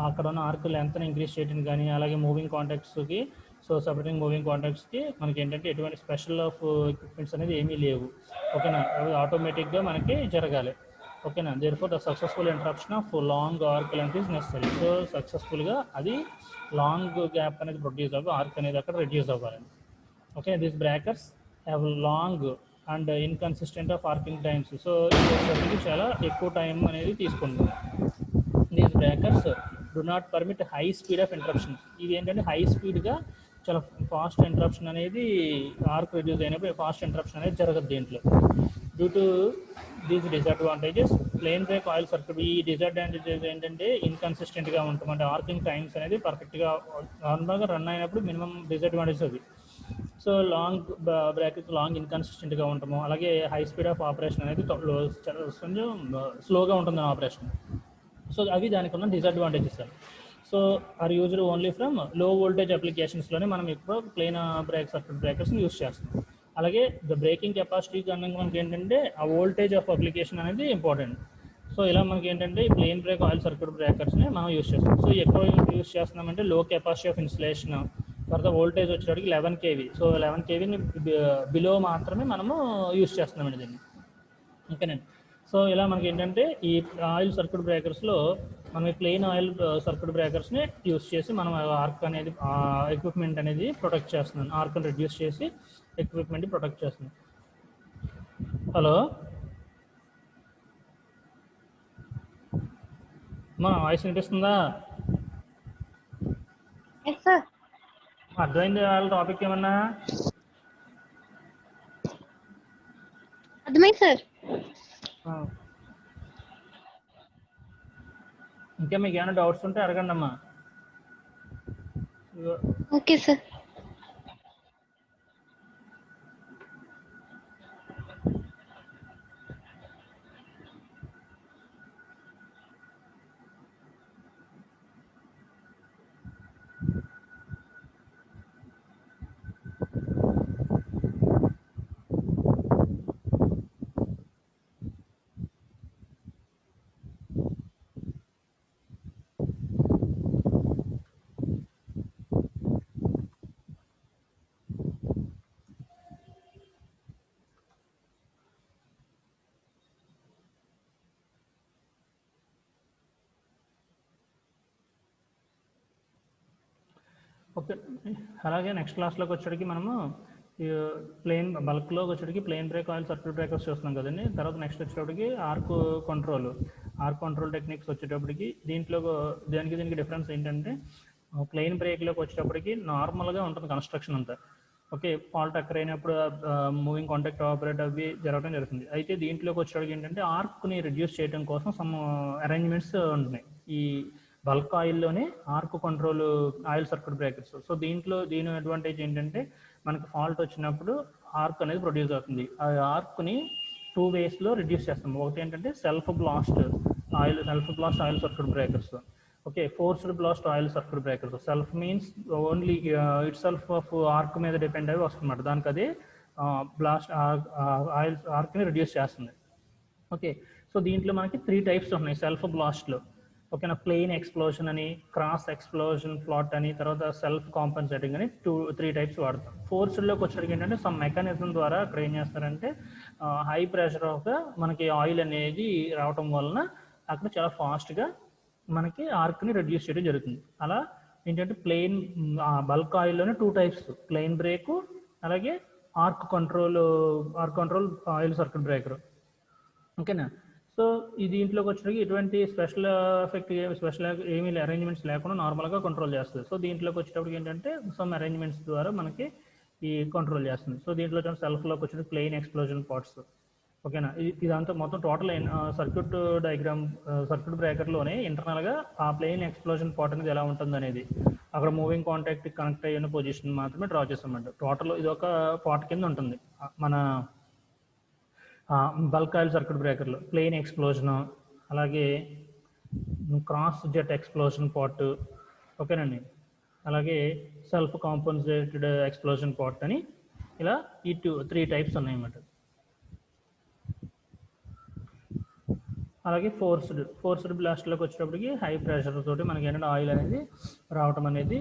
అక్కడ ఉన్న ఆర్క్ లెంత్ని ఇంక్రీజ్ చేయడం కానీ, అలాగే మూవింగ్ కాంటాక్ట్స్కి, సో సపరేటింగ్ మూవింగ్ కాంటాక్ట్స్కి మనకి ఏంటంటే ఎటువంటి స్పెషల్ ఆఫ్ ఎక్విప్మెంట్స్ అనేది ఏమీ లేవు. ఓకేనా, అవి ఆటోమేటిక్గా మనకి జరగాలి. ఓకేనా, therefore the successful interruption of long arc length is necessary. So సక్సెస్ఫుల్గా అది లాంగ్ గ్యాప్ అనేది ప్రొడ్యూస్ అవ్వాలి, ఆర్క్ అనేది అక్కడ రెడ్యూస్ అవ్వాలండి. Okay, these breakers have long and inconsistent of arcing times. So ఇది చాలా ఎక్కువ టైం అనేది తీసుకుంటుంది. These breakers do not permit high speed of interruptions. ఇది ఏంటంటే హై స్పీడ్గా చాలా ఫాస్ట్ ఇంటరప్షన్ అనేది ఆర్క్ రెడ్యూస్ అయినప్పుడు ఫాస్ట్ ఇంటరప్షన్ అనేది జరగదు దీంట్లో. Due to these disadvantages plain break oil circuit, ఈ డిసడ్వాంటేజెస్ ఏంటంటే ఇన్కన్సిస్టెంట్గా ఉంటుంది, అంటే ఆర్కింగ్ టైమ్స్ అనేది పర్ఫెక్ట్గా నార్మల్గా రన్ అయినప్పుడు మినిమం డిసడ్వాంటేజ్ అది. సో లాంగ్ బ్రేకర్స్ లాంగ్ ఇన్కన్సిస్టెంట్గా ఉంటాము, అలాగే హై స్పీడ్ ఆఫ్ ఆపరేషన్ అనేది కొంచెం స్లోగా ఉంటుంది ఆపరేషన్. సో అవి దానికి ఉన్న disadvantages. So are used only from low voltage అప్లికేషన్స్లోనే మనం ఎక్కువ ప్లెయిన్ బ్రేక్ సర్క్యూట్ బ్రేకర్స్ని యూజ్ చేస్తాం. అలాగే ద బ్రేకింగ్ కెపాసిటీ కన్నా మనకి ఏంటంటే ఆ వోల్టేజ్ ఆఫ్ అప్లికేషన్ అనేది ఇంపార్టెంట్. సో ఇలా మనకి ఏంటంటే ఈ ప్లెయిన్ బ్రేక్ ఆయిల్ సర్క్యూట్ బ్రేకర్స్ని మనం యూజ్ చేస్తాం. సో ఎక్కువ యూజ్ చేస్తున్నామంటే లో కెపాసిటీ ఆఫ్ ఇన్సులేషన్, తర్వాత వోల్టేజ్ వచ్చేటికి 11 kV. సో 11 kVని బిలో మాత్రమే మనము యూజ్ చేస్తున్నామండి దీన్ని. ఓకేనండి. సో ఇలా మనకి ఏంటంటే ఈ ఆయిల్ సర్క్యూట్ బ్రేకర్స్లో మనం ప్లెయిన్ ఆయిల్ సర్క్యూట్ బ్రేకర్స్ని యూజ్ చేసి మనం ఆర్క్ అనేది ఎక్విప్మెంట్ అనేది ప్రొటెక్ట్ చేస్తున్నాం, ఆర్క్ని రిడ్యూస్ చేసి ఎక్విప్మెంట్ ప్రొటెక్ట్ చేస్తున్నాం. హలో మా వాయిస్ వినిపిస్తుందా? అర్థమైంది వాళ్ళ టాపిక్ ఏమన్నా? అర్థమైంది సార్. ఇంకా మీకు ఏమైనా డౌట్స్ ఉంటే అడగండి అమ్మా. Okay sir. ఓకే, అలాగే నెక్స్ట్ క్లాస్లోకి వచ్చేటికి మనము ప్లెయిన్ బల్క్లోకి వచ్చేటికి plain break oil circuit breakers చూస్తున్నాం కదండి. తర్వాత నెక్స్ట్ వచ్చేటప్పటికి ఆర్క్ కంట్రోల్ టెక్నిక్స్ వచ్చేటప్పటికి దీంట్లో దీనికి డిఫరెన్స్ ఏంటంటే ప్లెయిన్ బ్రేక్లోకి వచ్చేటప్పటికి నార్మల్గా ఉంటుంది కన్స్ట్రక్షన్ అంతా. ఓకే, ఫాల్ట్ అక్కర్ అయినప్పుడు మూవింగ్ కాంటాక్ట్ ఆపరేట్ అవి జరగడం జరుగుతుంది. అయితే దీంట్లోకి వచ్చేటప్పటికి ఏంటంటే ఆర్క్ని రిడ్యూస్ చేయడం కోసం సమ్ అరేంజ్మెంట్స్ ఉంటున్నాయి ఈ బల్క్ ఆయిల్లోనే arc control oil circuit breakers. So దీని అడ్వాంటేజ్ ఏంటంటే మనకి ఫాల్ట్ వచ్చినప్పుడు ఆర్క్ అనేది ప్రొడ్యూస్ అవుతుంది. ఆ ఆర్క్ని 2 వేస్లో రిడ్యూస్ చేస్తాం. ఒకటి ఏంటంటే self blast oil circuit breakers. Okay, forced blast oil circuit breakers. Self means only it self of arc మీద డిపెండ్ అయ్యి వస్తుందన్నమాట. దానికి అది బ్లాస్ట్ ఆయిల్ ఆర్క్ని రిడ్యూస్ చేస్తుంది. ఓకే, సో దీంట్లో మనకి 3 టైప్స్ ఉన్నాయి సెల్ఫ్ బ్లాస్ట్లో. ఓకేనా, ప్లెయిన్ ఎక్స్ప్లోజన్ అని, క్రాస్ ఎక్స్ప్లోజన్ ప్లాట్ అని, తర్వాత సెల్ఫ్ కాంపన్సేటింగ్ అని 3 టైప్స్ వాడతాం. ఫోర్స్డ్లోకి వచ్చేసరికి ఏంటంటే సమ్ మెకానిజం ద్వారా అక్కడ ఏం చేస్తారంటే హై ప్రెషర్ ఆఫ్ మనకి ఆయిల్ అనేది రావటం వలన అక్కడ చాలా ఫాస్ట్గా మనకి ఆర్క్ని రెడ్యూస్ చేయడం జరుగుతుంది. అలా ఏంటంటే ప్లెయిన్ బల్క్ ఆయిల్లోనే 2 టైప్స్, ప్లెయిన్ బ్రేకు అలాగే arc control oil circuit breaker. ఓకేనా, సో దీంట్లోకి వచ్చేసరికి ఎటువంటి స్పెషల్ ఏమీ అరేంజ్మెంట్స్ లేకుండా నార్మల్గా కంట్రోల్ చేస్తుంది. సో దీంట్లోకి వచ్చేటప్పటికి ఏంటంటే సమ్ అరేంజ్మెంట్స్ ద్వారా మనకి ఈ కంట్రోల్ చేస్తుంది. సో దీంట్లో సెల్ఫ్లోకి వచ్చేటప్పుడు ప్లెయిన్ ఎక్స్ప్లోజన్ పార్ట్స్. ఓకేనా, ఇదంతా మొత్తం టోటల్ సర్క్యూట్ డయాగ్రామ్ సర్క్యూట్ బ్రేకర్లోనే ఇంటర్నల్గా ఆ ప్లెయిన్ ఎక్స్ప్లోజన్ పార్ట్ అనేది ఎలా ఉంటుంది అనేది అక్కడ మూవింగ్ కాంటాక్ట్ కనెక్ట్ అయిన పొజిషన్ మాత్రమే డ్రా చేస్తామంట. టోటల్ ఇది ఒక పార్ట్ కింద ఉంటుంది మన బల్క్ ఆయిల్ సర్క్యూట్ బ్రేకర్లో. ప్లెయిన్ ఎక్స్ప్లోజన్, అలాగే క్రాస్ జెట్ ఎక్స్ప్లోజన్ పార్ట్. ఓకేనండి, అలాగే సెల్ఫ్ కాంపన్సేటెడ్ ఎక్స్ప్లోజన్ పార్ట్ అని ఇలా ఈ 3 టైప్స్ ఉన్నాయన్నమాట. అలాగే ఫోర్స్డ్ బ్లాస్ట్లోకి వచ్చేటప్పటికి హై ప్రెషర్ తోటి మనకి ఏంటంటే ఆయిల్ అనేది రావటం అనేది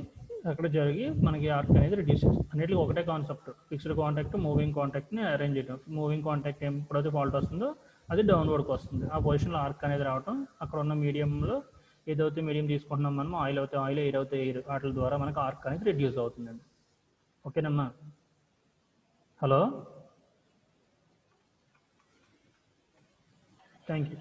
అక్కడ జరిగి మనకి ఆర్క్ అనేది రిడ్యూస్ చేస్తుంది. అన్నిటికీ ఒకటే కాన్సెప్ట్, ఫిక్స్డ్ కాంటాక్ట్ మూవింగ్ కాంటాక్ట్ని అరేంజ్ చేయడం. మూవింగ్ కాంటాక్ట్ ఎప్పుడైతే ఫాల్ట్ వస్తుందో అది డౌన్వర్డ్కి వస్తుంది, ఆ పొజిషన్లో ఆర్క్ అనేది రావటం. అక్కడ ఉన్న మీడియంలో ఏదైతే మీడియం తీసుకుంటున్నాం మనం, ఆయిల్ అయితే ఆయిల్, ఎయిర్ అయితే ఎయిర్, వాటి ద్వారా మనకు ఆర్క్ అనేది రిడ్యూస్ అవుతుందండి. ఓకేనమ్మా, హలో, థ్యాంక్ యూ.